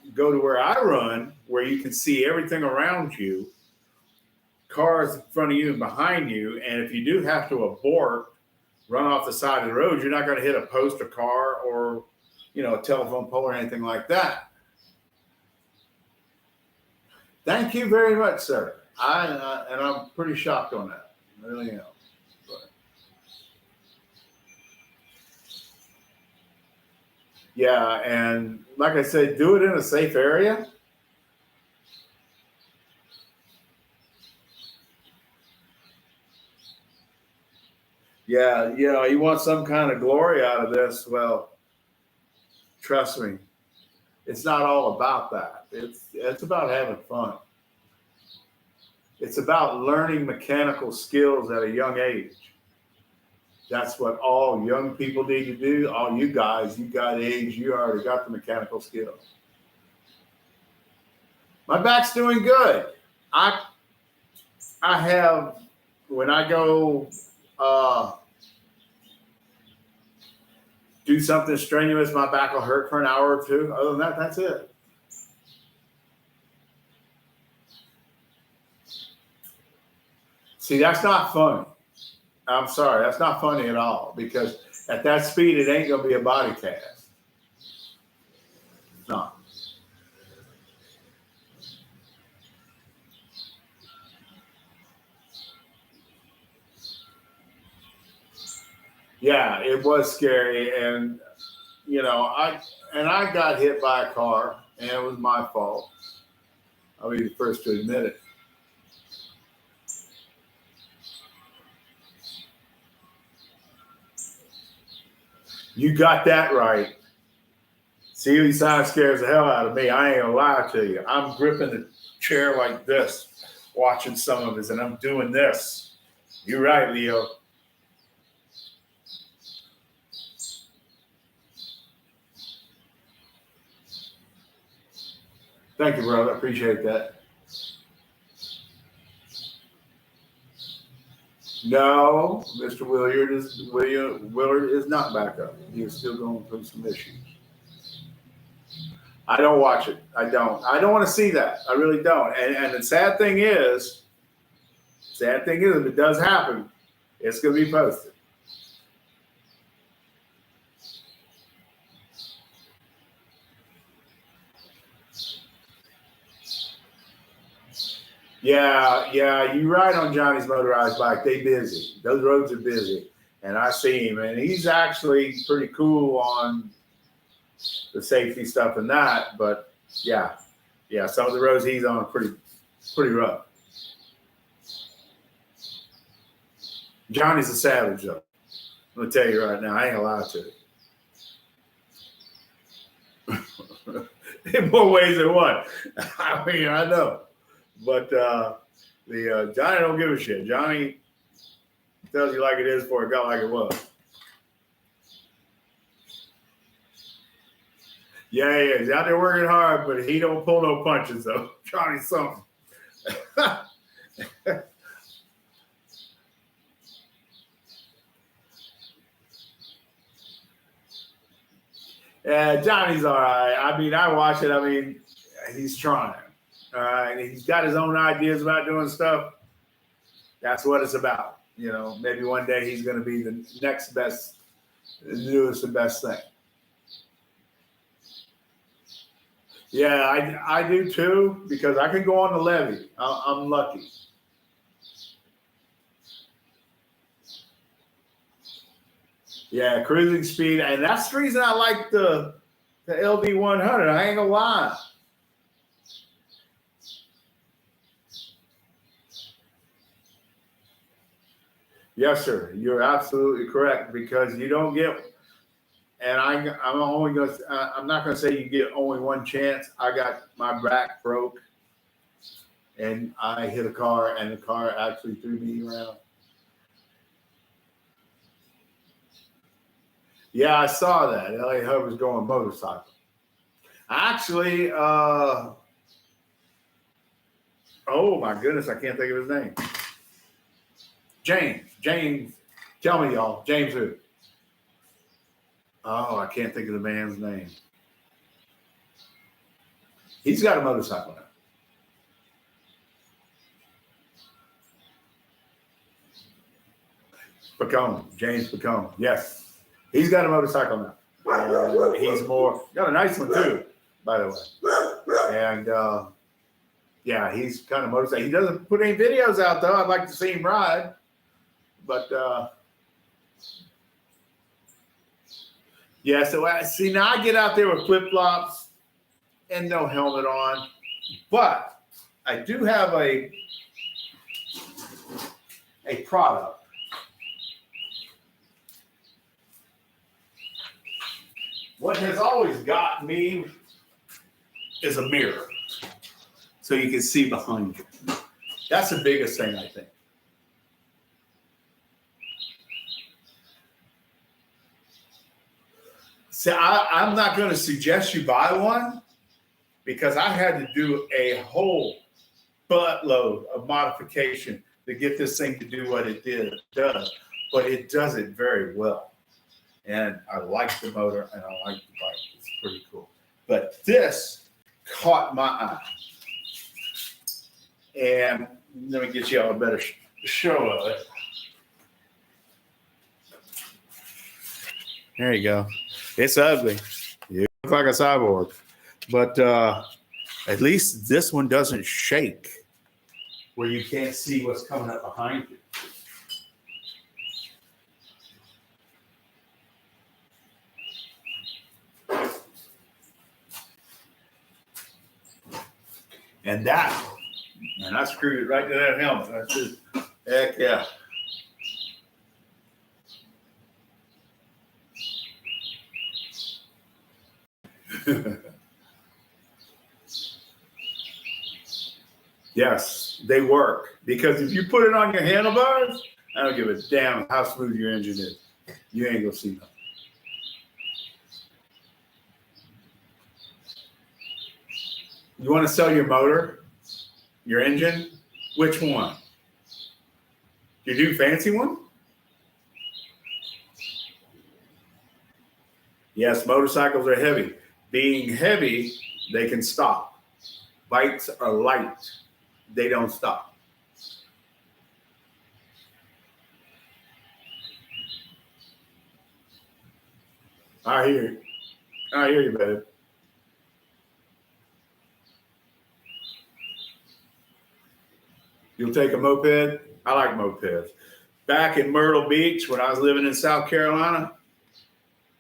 run, where you can see everything around you, cars in front of you and behind you, and if you do have to abort, run off the side of the road, you're not going to hit a post or car or a telephone pole or anything like that. Thank you very much, sir. I'm pretty shocked on that. I really am. But yeah, and like I said, do it in a safe area. Yeah, you want some kind of glory out of this. Well, trust me, it's not all about that. It's about having fun. It's about learning mechanical skills at a young age. That's what all young people need to do. All you guys, you got age, you already got the mechanical skills. My back's doing good. I have, when I go do something strenuous, my back will hurt for an hour or two. Other than that, that's it. See, that's not funny. I'm sorry, that's not funny at all, because at that speed, it ain't going to be a body cast. It's not. Yeah, it was scary, and I got hit by a car, and it was my fault. I'll be the first to admit it. You got that right. See, these sign scares the hell out of me. I ain't gonna lie to you. I'm gripping the chair like this, watching some of this, and I'm doing this. You're right, Leo. Thank you, brother. I appreciate that. No, Mr. Willard is not back up. He is still going through some issues. I don't watch it. I don't want to see that. I really don't. And the sad thing is, if it does happen, it's going to be posted. Yeah, you're right on Johnny's motorized bike. They busy. Those roads are busy. And I see him, and he's actually pretty cool on the safety stuff and that. But yeah, some of the roads he's on are pretty rough. Johnny's a savage, though. I'm gonna tell you right now, I ain't gonna lie to you. in more ways than one. I mean, I know, but the Johnny don't give a shit. Johnny tells you like it is before it got like it was. Yeah, he's out there working hard, but he don't pull no punches though. Johnny's something. Yeah, Johnny's all right. I mean, I watch it. I mean, he's trying. All right, he's got his own ideas about doing stuff. That's what it's about. You know, maybe one day he's going to be the next best, the newest and best thing. Yeah, I do too, because I can go on the levee. I'm lucky. Yeah, cruising speed, and that's the reason I like the LD 100. I ain't gonna lie. Yes, sir. You're absolutely correct, because you don't get. And I'm only gonna. I'm not gonna say you get only one chance. I got my back broke, and I hit a car, and the car actually threw me around. Yeah, I saw that. L.A. Hub was going motorcycle. Actually, oh my goodness, I can't think of his name. James, tell me, y'all. James who? Oh, I can't think of the man's name. He's got a motorcycle now. Pacone, James Pacone. Yes. He's got a motorcycle now. He's got a nice one too, by the way. And yeah, he's kind of motorcycle. He doesn't put any videos out though. I'd like to see him ride, but yeah. So see, now I get out there with flip flops and no helmet on, but I do have a product. What has always got me is a mirror, so you can see behind you. That's the biggest thing, I think. See, I'm not going to suggest you buy one, because I had to do a whole buttload of modification to get this thing to do what it does, but it does it very well. And I like the motor, and I like the bike. It's pretty cool. But this caught my eye. And let me get you all a better show of it. There you go. It's ugly. You look like a cyborg. But at least this one doesn't shake where you can't see what's coming up behind you. And I screwed it right to that helmet. I said, heck yeah. Yes, they work. Because if you put it on your handlebars, I don't give a damn how smooth your engine is. You ain't gonna see nothing. You want to sell your motor, your engine? Which one? You do fancy one? Yes, motorcycles are heavy. Being heavy, they can stop. Bikes are light. They don't stop. I hear you. I hear you, babe. You'll take a moped? I like mopeds. Back in Myrtle Beach, when I was living in South Carolina,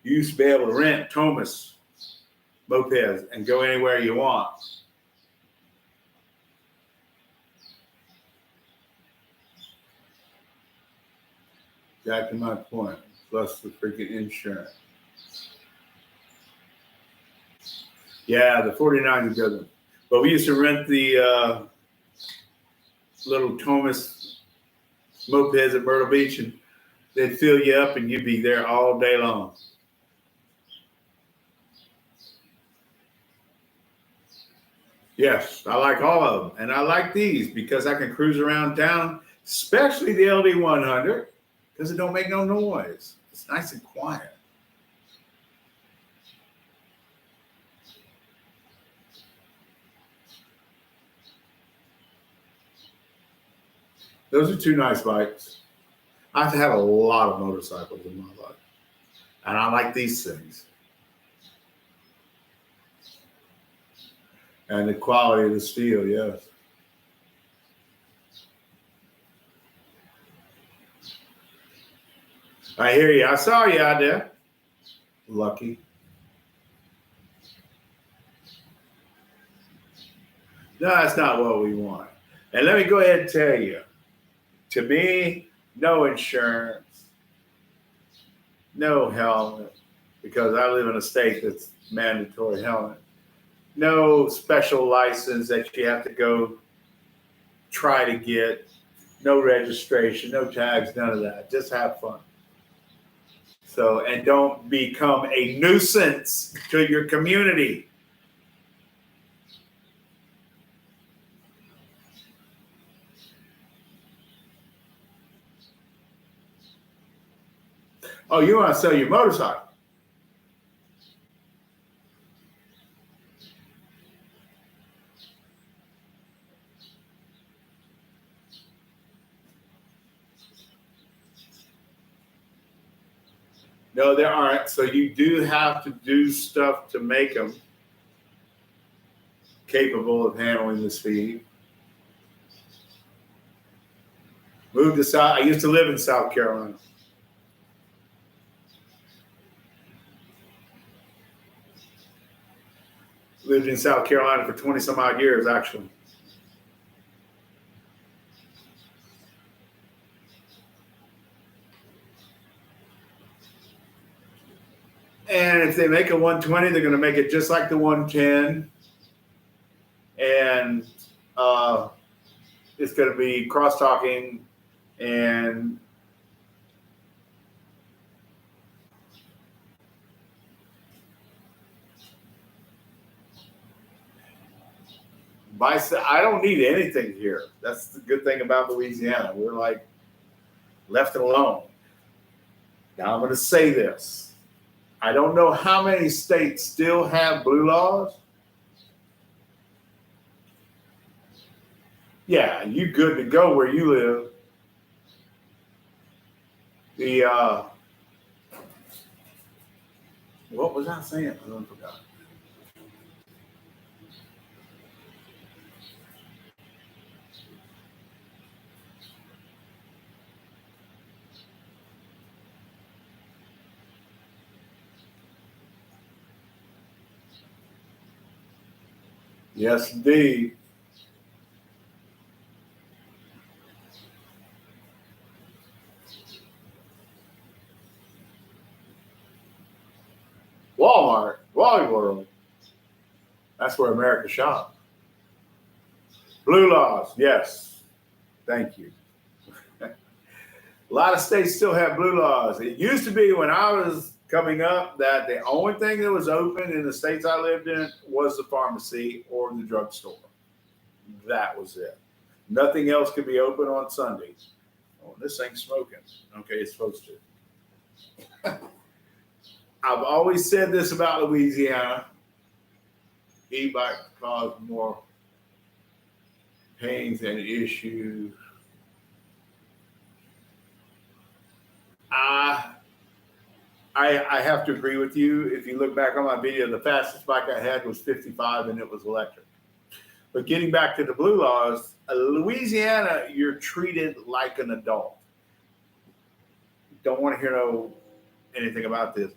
you used to be able to rent Thomas mopeds and go anywhere you want. Back to my point, plus the freaking insurance. Yeah, the 49 is a good one. But we used to rent the little Thomas mopeds at Myrtle Beach, and they'd fill you up, and you'd be there all day long. Yes, I like all of them, and I like these because I can cruise around town, especially the LD 100, because it don't make no noise. It's nice and quiet. Those are two nice bikes. I've had a lot of motorcycles in my life, and I like these things. And the quality of the steel, yes. I hear you. I saw you out there. Lucky. No, that's not what we want. And let me go ahead and tell you, to me, no insurance, no helmet, because I live in a state that's mandatory helmet. No special license that you have to go try to get. No registration, no tags, none of that. Just have fun. So, and don't become a nuisance to your community. Oh, you want to sell your motorcycle? No, there aren't. So you do have to do stuff to make them capable of handling the speed. Moved to South. I used to live in South Carolina. Lived in South Carolina for 20 some odd years, actually. And if they make a 120, they're going to make it just like the 110. And it's going to be cross-talking and I don't need anything here. That's the good thing about Louisiana. We're like left alone. Now I'm going to say this. I don't know how many states still have blue laws. Yeah, you good to go where you live. The what was I saying? I forgot. Yes, indeed. Walmart, Wally World. That's where America shops. Blue laws, yes. Thank you. A lot of states still have blue laws. It used to be when I was coming up that the only thing that was open in the states I lived in was the pharmacy or the drugstore. That was it. Nothing else could be open on Sundays. Oh, this thing's smoking. Okay, it's supposed to. I've always said this about Louisiana. E-bike cause more pains and issues. I have to agree with you. If you look back on my video, the fastest bike I had was 55 and it was electric. But getting back to the blue laws, Louisiana, you're treated like an adult. Don't want to hear anything about this.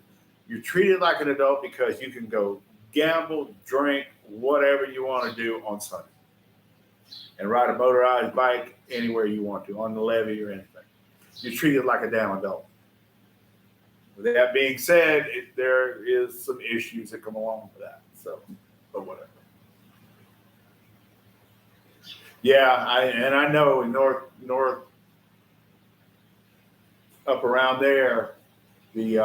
You're treated like an adult because you can go gamble, drink, whatever you want to do on Sunday. And ride a motorized bike anywhere you want to, on the levee or anything. You're treated like a damn adult. With that being said, there is some issues that come along with that. So but whatever. Yeah, I know north up around there, the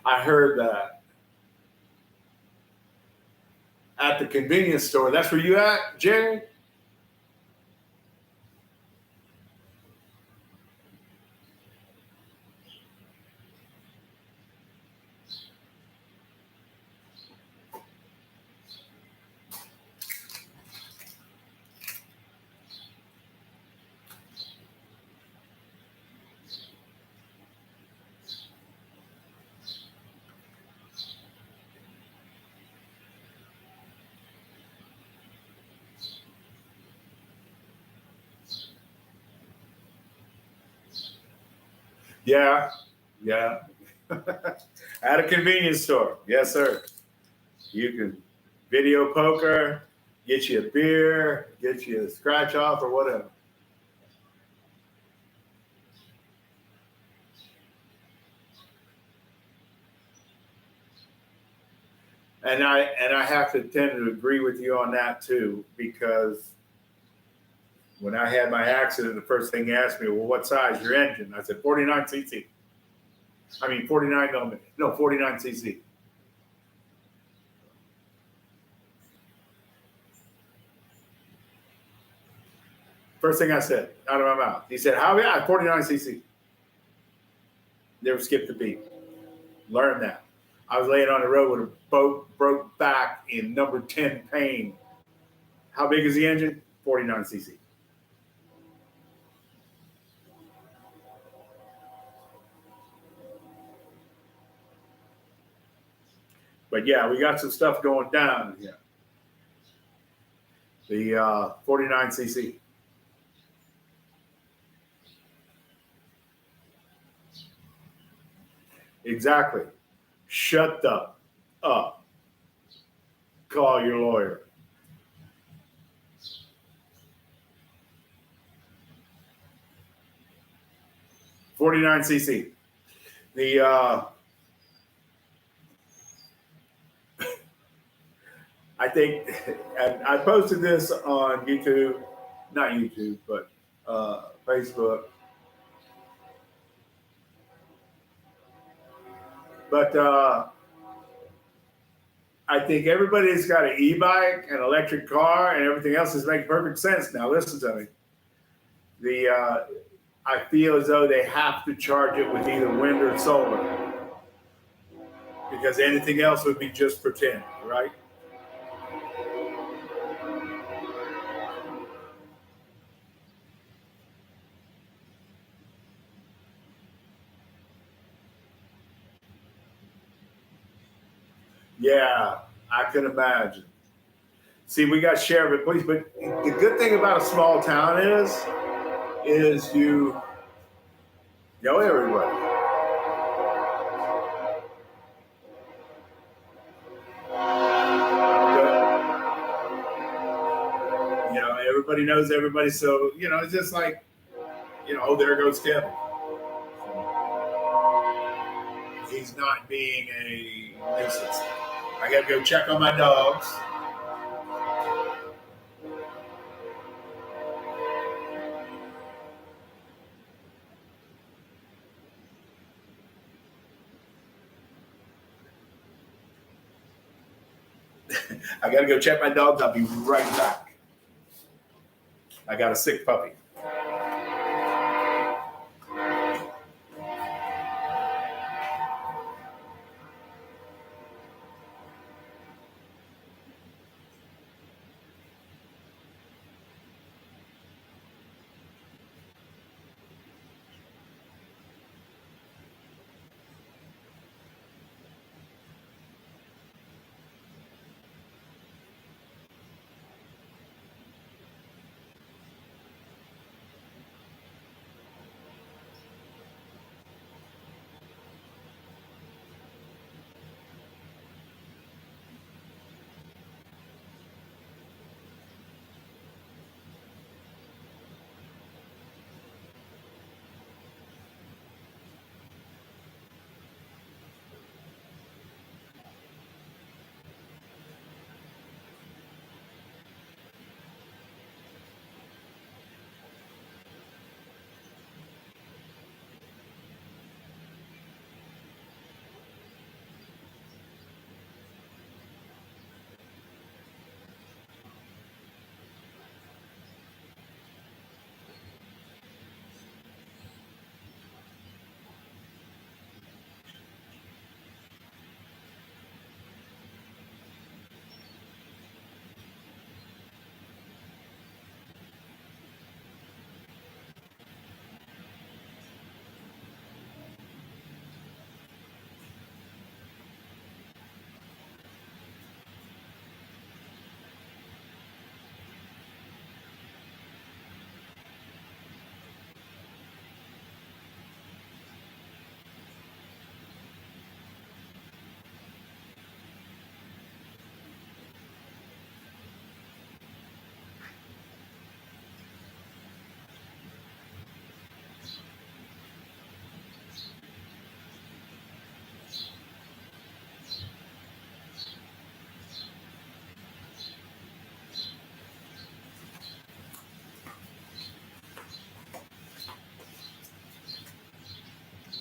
I heard that at the convenience store. That's where you at, Jerry? Yeah, yeah. At a convenience store. Yes, sir. You can video poker, get you a beer, get you a scratch off or whatever. And I have to tend to agree with you on that too, because when I had my accident, the first thing he asked me, well, what size your engine? I said 49 cc. I mean 49 millimeter. No, 49 cc. First thing I said out of my mouth. He said, how? Yeah, 49 cc. Never skipped a beat. Learn that. I was laying on the road with a broke back in number 10 pain. How big is the engine? 49 cc. But yeah, we got some stuff going down here. The 49 cc. Exactly. Shut the up. Call your lawyer. .49 cc. The I think, and I posted this on YouTube, not YouTube, but Facebook. But I think everybody's got an e-bike, an electric car, and everything else is making perfect sense. Now, listen to me. I feel as though they have to charge it with either wind or solar, because anything else would be just pretend, right? Yeah, I can imagine. See, we got sheriff and police, but the good thing about a small town is you know everybody. You know, everybody knows everybody, so it's just like, oh, there goes Kevin. He's not being a nuisance. I got to go check on my dogs. I got to go check my dogs. I'll be right back. I got a sick puppy.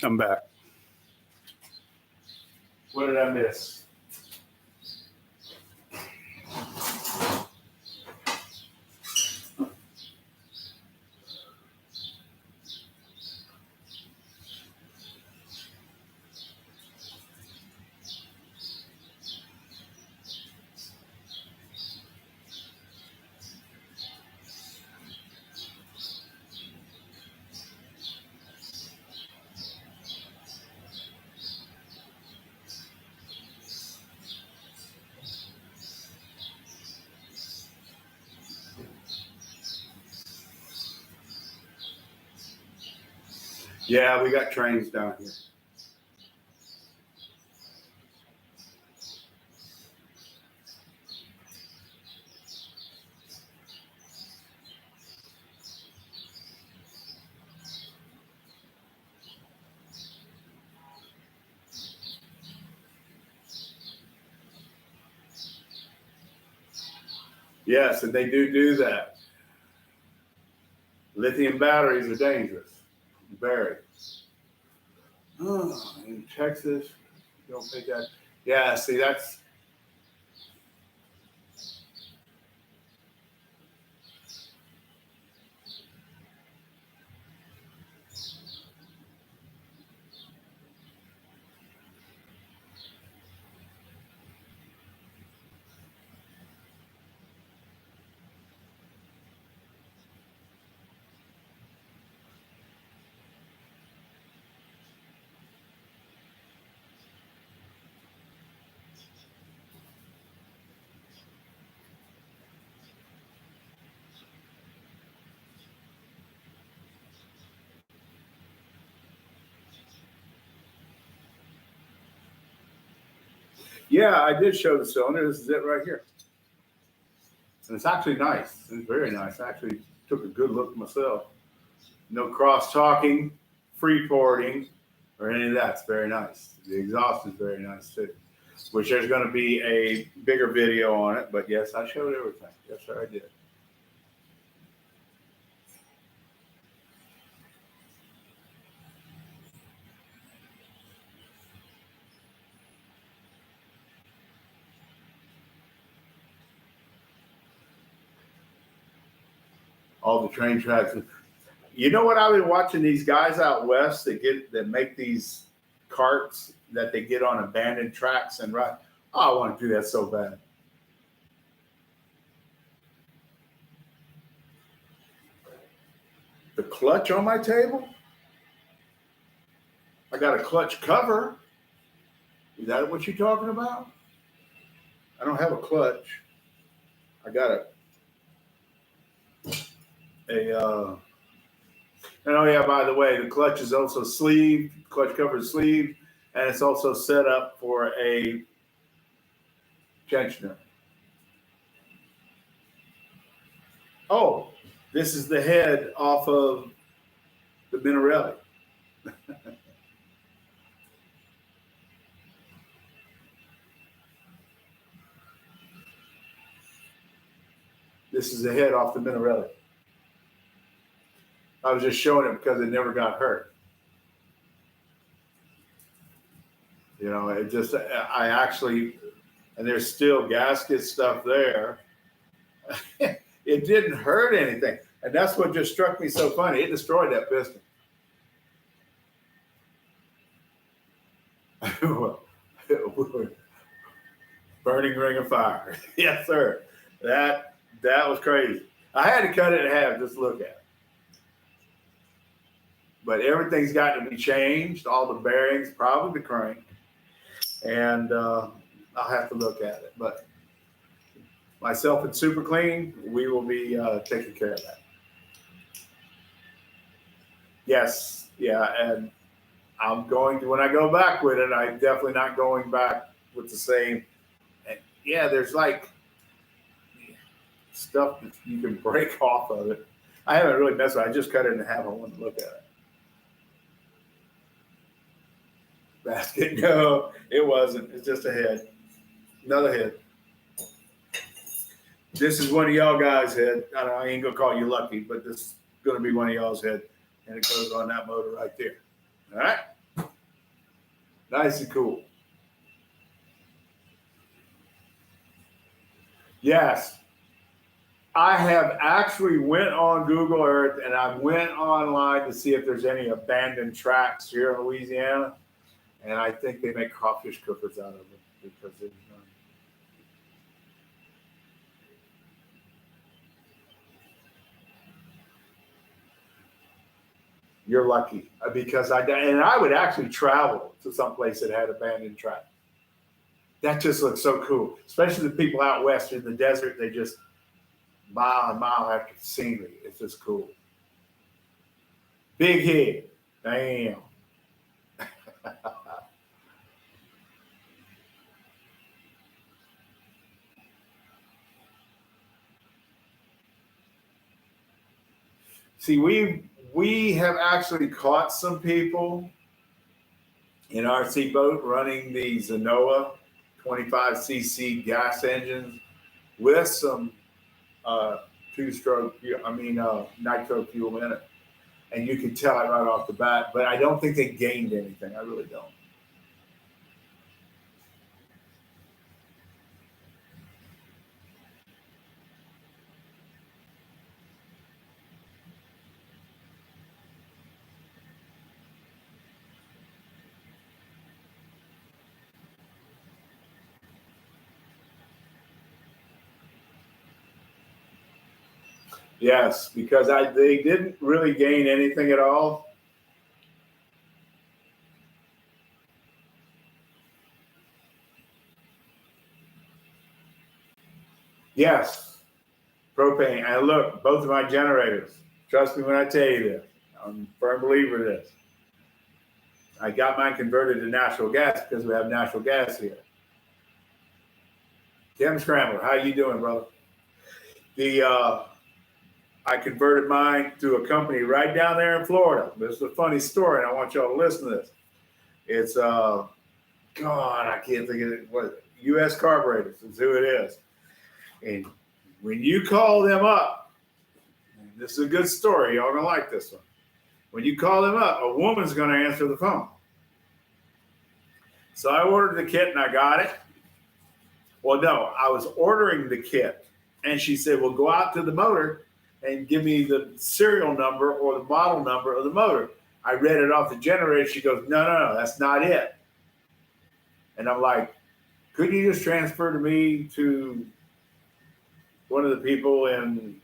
I'm back. What did I miss? Yeah, we got trains down here. Yes, and they do that. Lithium batteries are dangerous. Very. Oh, in Texas, you don't think that? Yeah, see, that's. Yeah, I did show the cylinder. This is it right here. And it's actually nice. It's very nice. I actually took a good look myself. No cross talking, free porting, or any of that. It's very nice. The exhaust is very nice too. Which there's going to be a bigger video on it, but yes, I showed everything. Yes, sir, I did. All the train tracks. You know what? I've been watching these guys out west that make these carts that they get on abandoned tracks and ride. Oh, I want to do that so bad. The clutch on my table? I got a clutch cover. Is that what you're talking about? I don't have a clutch. I got and oh yeah, by the way, the clutch is also sleeved, clutch cover is sleeved, and it's also set up for a tensioner. Oh, this is the head off of the Minarelli. This is the head off the Minarelli. I was just showing it because it never got hurt. You know, it just, I actually, and there's still gasket stuff there. It didn't hurt anything. And that's what just struck me so funny. It destroyed that piston. Burning ring of fire. Yes, sir. That was crazy. I had to cut it in half just to look at it. But everything's got to be changed. All the bearings, probably the crank. And I'll have to look at it. But myself and Super Clean, we will be taking care of that. Yes, yeah, and I'm going to, when I go back with it, I'm definitely not going back with the same. And yeah, there's like stuff that you can break off of it. I haven't really messed with it. I just cut it in half. I wanted to look at it. Basket, no, it wasn't. It's just a head. Another head. This is one of y'all guys' head. I ain't gonna call you lucky, but this is gonna be one of y'all's head. And it goes on that motor right there. All right. Nice and cool. Yes. I have actually went on Google Earth and I went online to see if there's any abandoned tracks here in Louisiana. And I think they make crawfish cookers out of them because there's none. You're lucky because I would actually travel to some place that had abandoned track. That just looks so cool, especially the people out west in the desert. They just mile and mile after scenery. It's just cool. Big head, damn. See, we have actually caught some people in RC boat running the Zenoa 25cc gas engines with some two-stroke, nitro fuel in it, and you can tell it right off the bat. But I don't think they gained anything. I really don't. Yes, because they didn't really gain anything at all. Yes, propane. And look, both of my generators. Trust me when I tell you this. I'm a firm believer of this. I got mine converted to natural gas because we have natural gas here. Tim Scrambler, how you doing, brother? I converted mine to a company right down there in Florida. This is a funny story, and I want y'all to listen to this. It's God, I can't think of it. What U.S. Carburetors is who it is. And when you call them up, this is a good story. Y'all gonna like this one. When you call them up, a woman's gonna answer the phone. So I ordered the kit and I got it. Well, no, I was ordering the kit, and she said, "Well, go out to the motor and give me the serial number or the model number of the motor." I read it off the generator. She goes, "No, that's not it." And I'm like, "Couldn't you just transfer to me to one of the people in,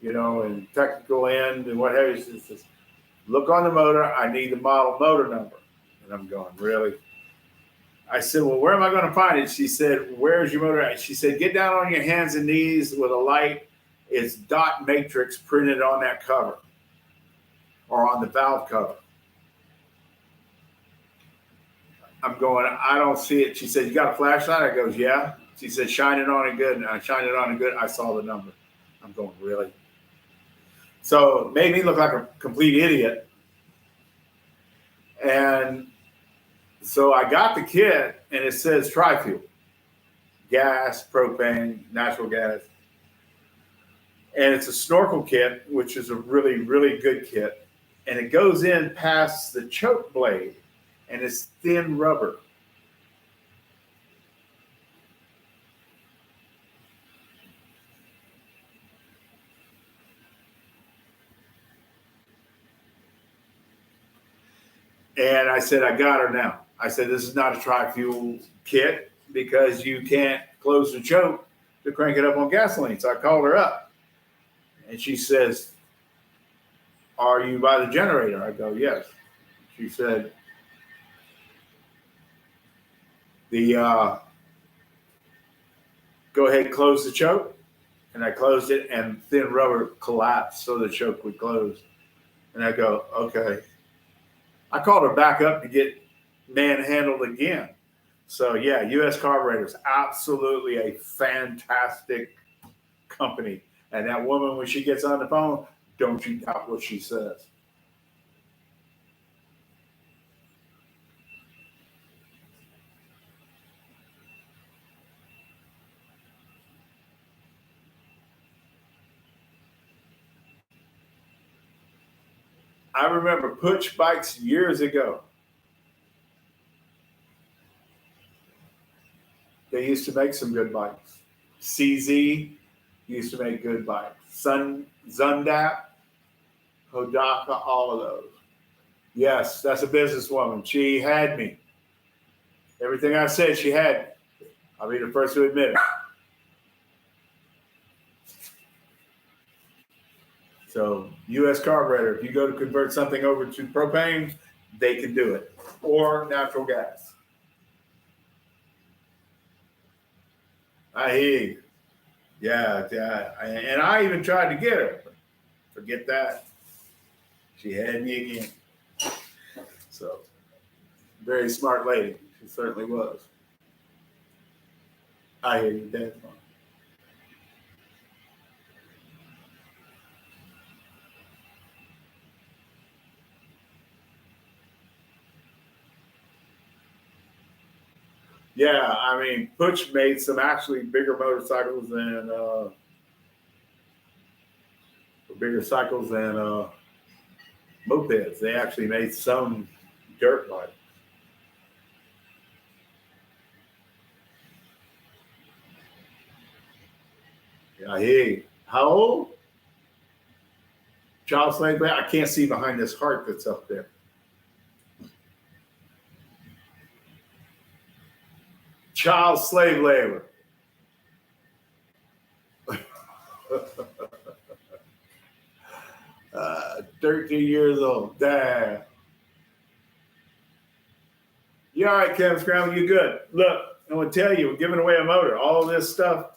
in technical end and what have you?" She says, "Look on the motor. I need the model motor number." And I'm going, "Really?" I said, "Well, where am I going to find it?" She said, "Where's your motor at?" She said, "Get down on your hands and knees with a light. It's dot matrix printed on that cover or on the valve cover." I'm going, "I don't see it." She said, "You got a flashlight?" I goes, "Yeah." She said, "Shine it on it good." And I shined it on it good. I saw the number. I'm going, "Really?" So it made me look like a complete idiot. And so I got the kit and it says tri-fuel, gas, propane, natural gas. And it's a snorkel kit, which is a really, really good kit. And it goes in past the choke blade and it's thin rubber. And I said, "I got her now." I said, "This is not a tri-fuel kit because you can't close the choke to crank it up on gasoline." So I called her up and she says, "Are you by the generator?" I go, "Yes." She said, "Go ahead, close the choke." And I closed it and thin rubber collapsed so the choke would close. And I go, "Okay." I called her back up to get manhandled again. So yeah, U.S. Carburetors, absolutely a fantastic company. And that woman, when she gets on the phone, don't you doubt what she says. I remember Putsch bikes years ago. They used to make some good bikes. CZ used to make good bikes. Zundap, Hodaka, all of those. Yes, that's a businesswoman. She had me. Everything I said, she had me. I'll be the first to admit it. So, U.S. carburetor, if you go to convert something over to propane, they can do it. Or natural gas. I hear you. Yeah. And I even tried to get her. Forget that. She had me again. So, very smart lady. She certainly was. I hear you, Dad. Yeah, I mean, Butch made some actually bigger motorcycles than mopeds. They actually made some dirt bikes. Yeah, I hear you. How old? Child slave labor? I can't see behind this heart that's up there. Child slave labor. 13 years old. Damn. You all right, Kevin Scramble? You good? Look, I'm going to tell you, we're giving away a motor. All of this stuff,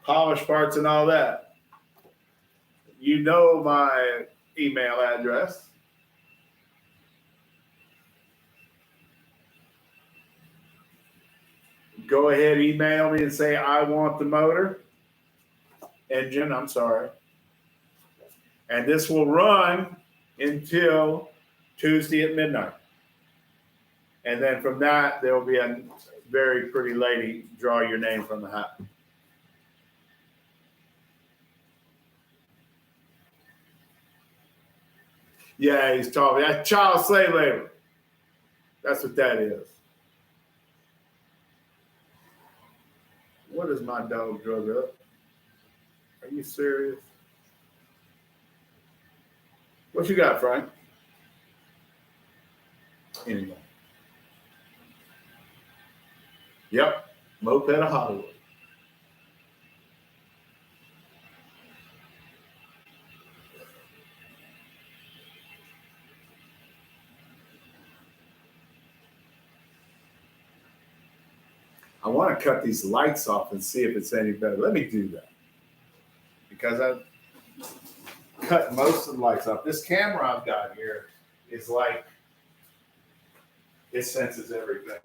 polish parts and all that. You know my email address. Go ahead, email me and say, I want the motor. Engine, I'm sorry. And this will run until Tuesday at midnight. And then from that, there will be a very pretty lady draw your name from the hat. Yeah, he's talking. That's child slave labor. That's what that is. What is my dog drug up? Are you serious? What you got, Frank? Anyway. Yep. Moped of Hollywood. I want to cut these lights off and see if it's any better. Let me do that. Because I've cut most of the lights off. This camera I've got here is like, it senses everything.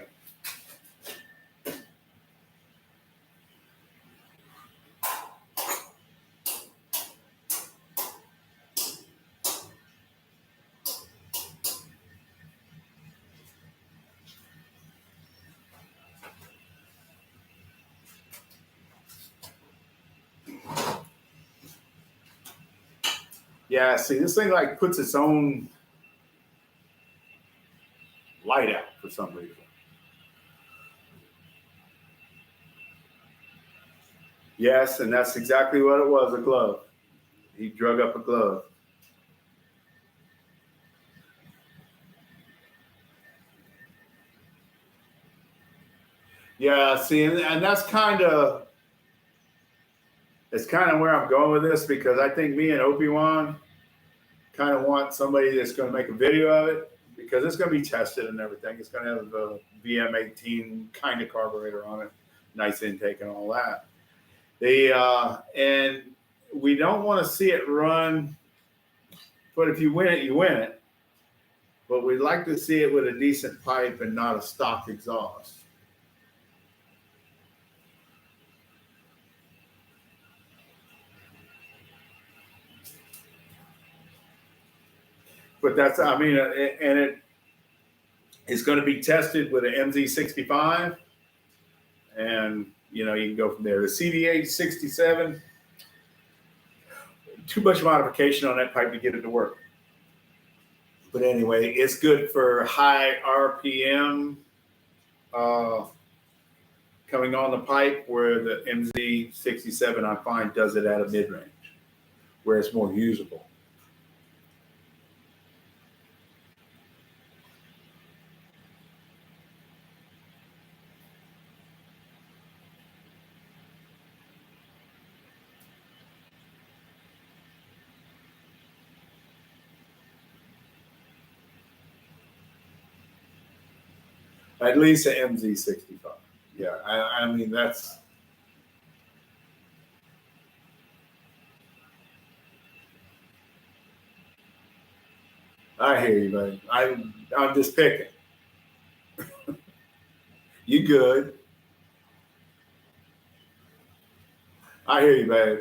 Yeah, see, this thing like puts its own light out for some reason. Yes, and that's exactly what it was, a glove. He drug up a glove. Yeah, see, and that's it's kind of where I'm going with this, because I think me and Opie-Wan kind of want somebody that's going to make a video of it, because it's going to be tested and everything. It's going to have the VM18 kind of carburetor on it, nice intake and all that. And we don't want to see it run, but if you win it, you win it. But we'd like to see it with a decent pipe and not a stock exhaust. But that's, I mean, and it's going to be tested with an MZ65, and you know, you can go from there. The CDH 67, too much modification on that pipe to get it to work. But anyway, it's good for high RPM coming on the pipe where the MZ67 I find does it at a mid range where it's more usable. At least an MZ65. Yeah, I mean that's. I hear you, buddy. I'm just picking. You good? I hear you, babe.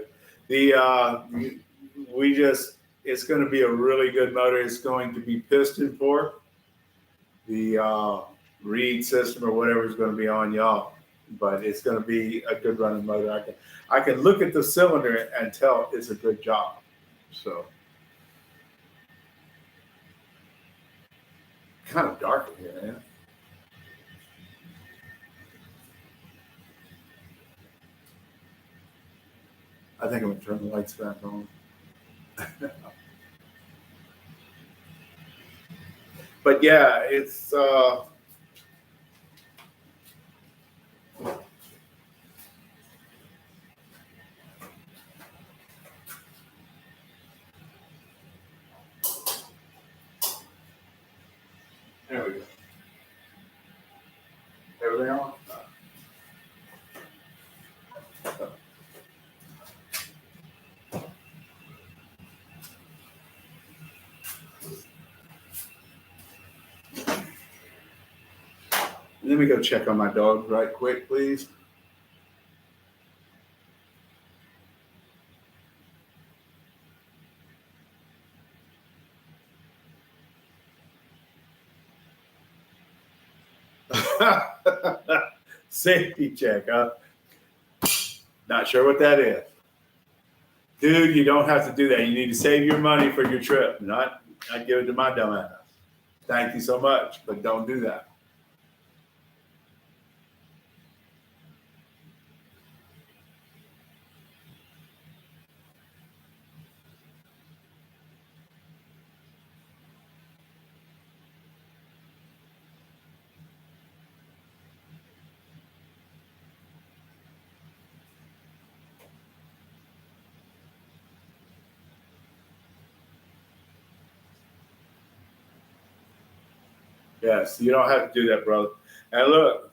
We just it's going to be a really good motor. It's going to be piston fork. The reed system or whatever is going to be on y'all, but it's going to be a good running motor. I can look at the cylinder and tell it's a good job. So kind of dark in here, man. I think I'm gonna turn the lights back on. But yeah, it's there we go. Everything on? Let me go check on my dog right quick, please. Safety check, huh? Not sure what that is. Dude, you don't have to do that. You need to save your money for your trip, not give it to my dumb ass. Thank you so much, but don't do that. Yes, you don't have to do that, brother. And look,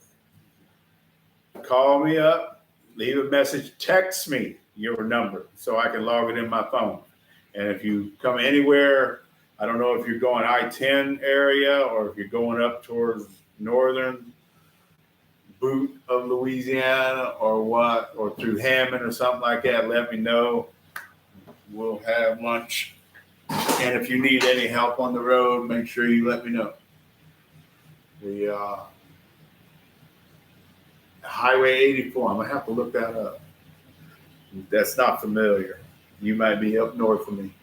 call me up, leave a message, text me your number so I can log it in my phone. And if you come anywhere, I don't know if you're going I-10 area or if you're going up towards northern boot of Louisiana or what, or through Hammond or something like that, let me know. We'll have lunch. And if you need any help on the road, make sure you let me know. The Highway 84. I'm gonna have to look that up. That's not familiar. You might be up north of me,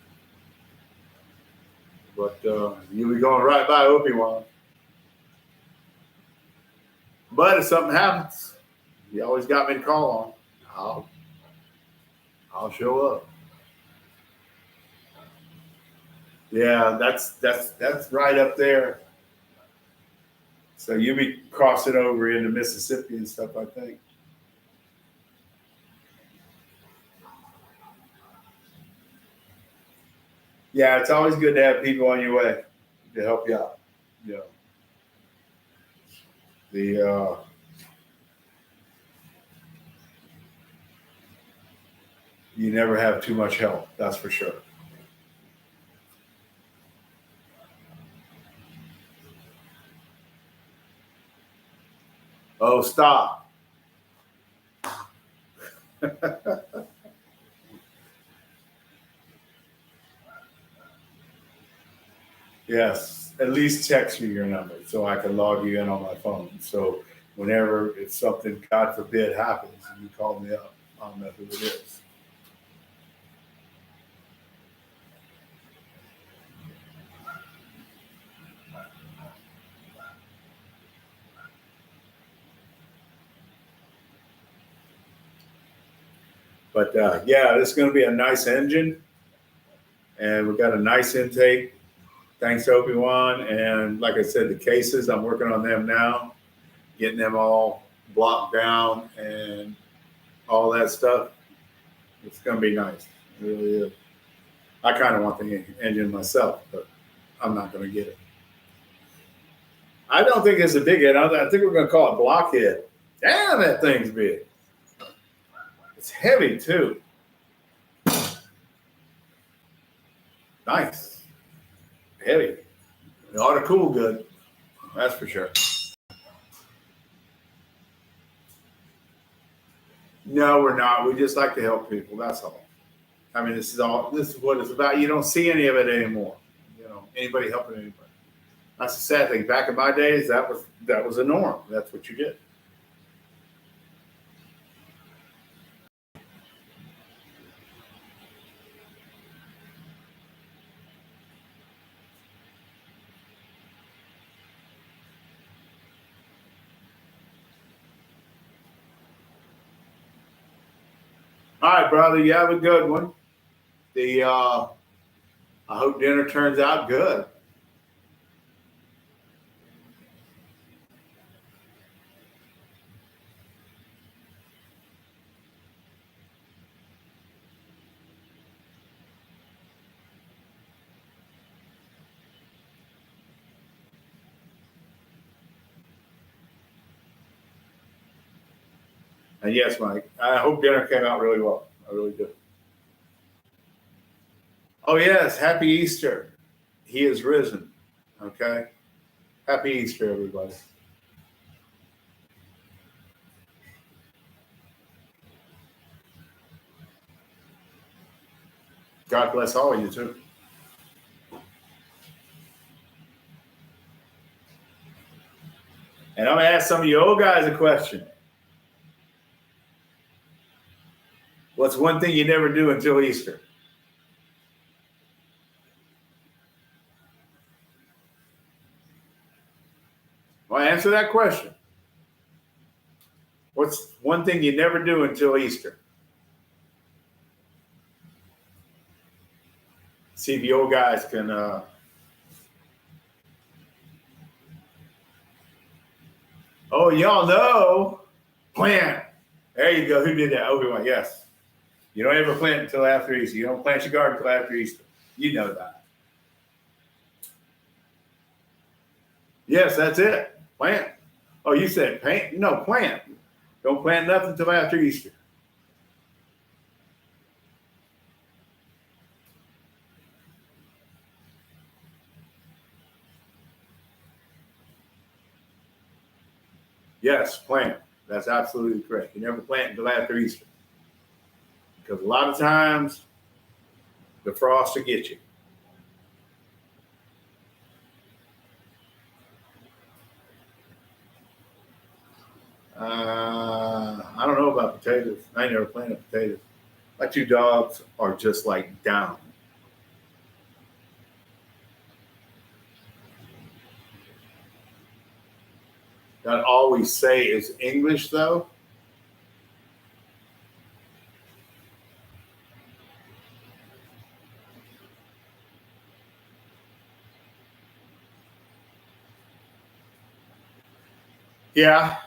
but you'll be going right by Obi-Wan. But if something happens, you always got me to call on. I'll show up. Yeah, that's right up there. So you'll be crossing over into Mississippi and stuff, I think. Yeah, it's always good to have people on your way to help you out. You know, you never have too much help, that's for sure. Oh, stop. Yes, at least text me your number so I can log you in on my phone. So whenever it's something, God forbid, happens, and you call me up, I'll know who it is. But yeah, this is going to be a nice engine, and we got a nice intake. Thanks to Obi-Wan, and like I said, the cases, I'm working on them now, getting them all blocked down and all that stuff. It's going to be nice. It really is. I kind of want the engine myself, but I'm not going to get it. I don't think it's a big head. I think we're going to call it blockhead. Damn, that thing's big. It's heavy too. Nice. Heavy. It ought to cool good. That's for sure. No, we're not. We just like to help people. That's all. I mean, this is what it's about. You don't see any of it anymore. You know, anybody helping anybody. That's the sad thing. Back in my days, that was a norm. That's what you did. All right, brother. You have a good one. I hope dinner turns out good. And yes, Mike, I hope dinner came out really well. I really do. Oh, yes. Happy Easter. He is risen. Okay. Happy Easter, everybody. God bless all of you, too. And I'm going to ask some of you old guys a question. What's one thing you never do until Easter? Well, answer that question. What's one thing you never do until Easter? See if you old guys can. Oh, y'all know. Plant. There you go. Who did that? Obi-Wan. Yes. You don't ever plant until after Easter. You don't plant your garden until after Easter. You know that. Yes, that's it. Plant. Oh, you said paint? No, plant. Don't plant nothing until after Easter. Yes, plant. That's absolutely correct. You never plant until after Easter. Because a lot of times, the frost will get you. I don't know about potatoes. I ain't never planted potatoes. My two dogs are just like down. That all we say is English, though. Yeah,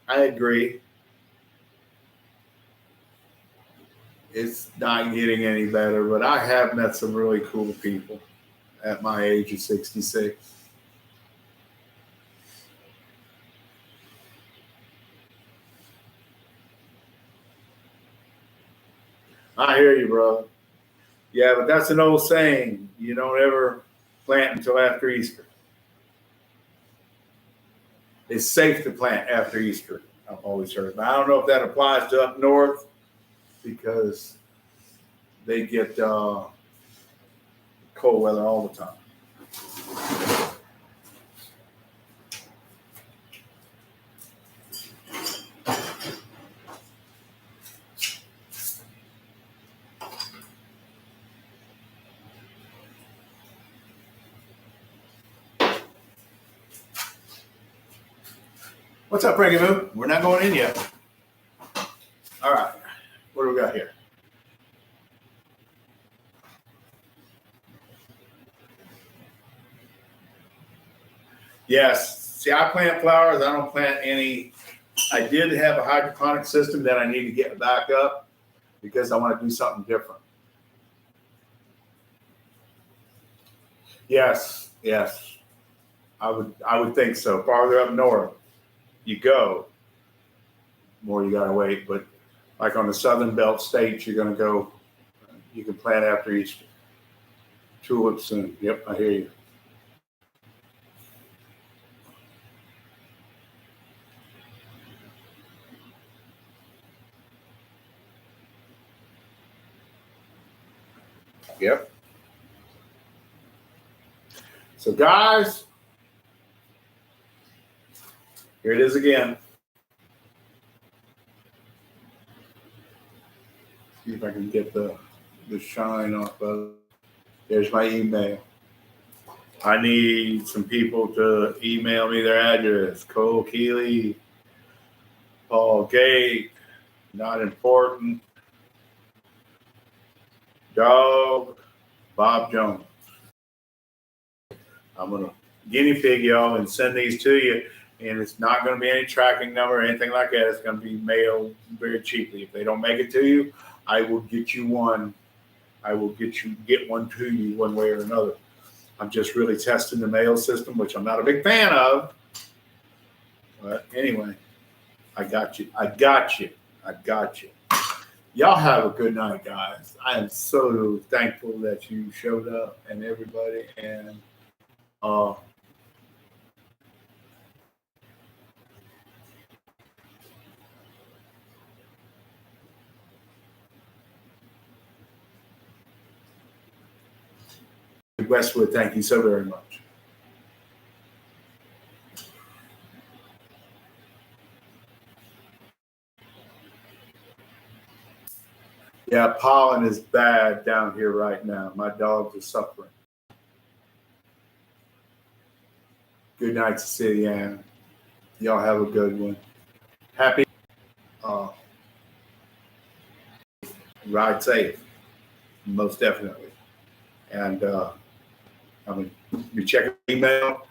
I agree. It's not getting any better, but I have met some really cool people at my age of 66. I hear you, brother. Yeah, but that's an old saying. You don't ever plant until after Easter. It's safe to plant after Easter, I've always heard. But I don't know if that applies to up north because they get cold weather all the time. What's up, Frankie Moo? We're not going in yet. All right. What do we got? got here? Yes. See, I plant flowers. I don't plant any. I did have a hydroponic system that I need to get back up because I want to do something different. Yes, yes. I would think so. Farther up north you go, more you gotta wait. But like on the southern belt states, you're gonna go, you can plant after Easter. Tulips soon. Yep, I hear you. Yep. So guys, here it is again. See if I can get the shine off of it. There's my email. I need some people to email me their address. Cole Keeley, Paul Gate, not important. Dog, Bob Jones. I'm going to guinea pig y'all and send these to you. And it's not going to be any tracking number or anything like that. It's going to be mailed very cheaply. If they don't make it to you, I will get you one. I will get one to you one way or another. I'm just really testing the mail system, which I'm not a big fan of. But anyway, I got you. I got you. I got you. Y'all have a good night, guys. I am so thankful that you showed up and everybody. And Westwood, thank you so very much. Yeah, pollen is bad down here right now. My dogs are suffering. Good night, Cecilia. Y'all have a good one. Happy. Ride safe, most definitely. And I'm going to be checking email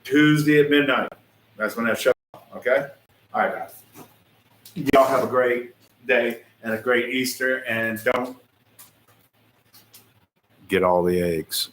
Tuesday at midnight. That's when I show up, okay? All right, guys. Y'all have a great day and a great Easter, and don't get all the eggs.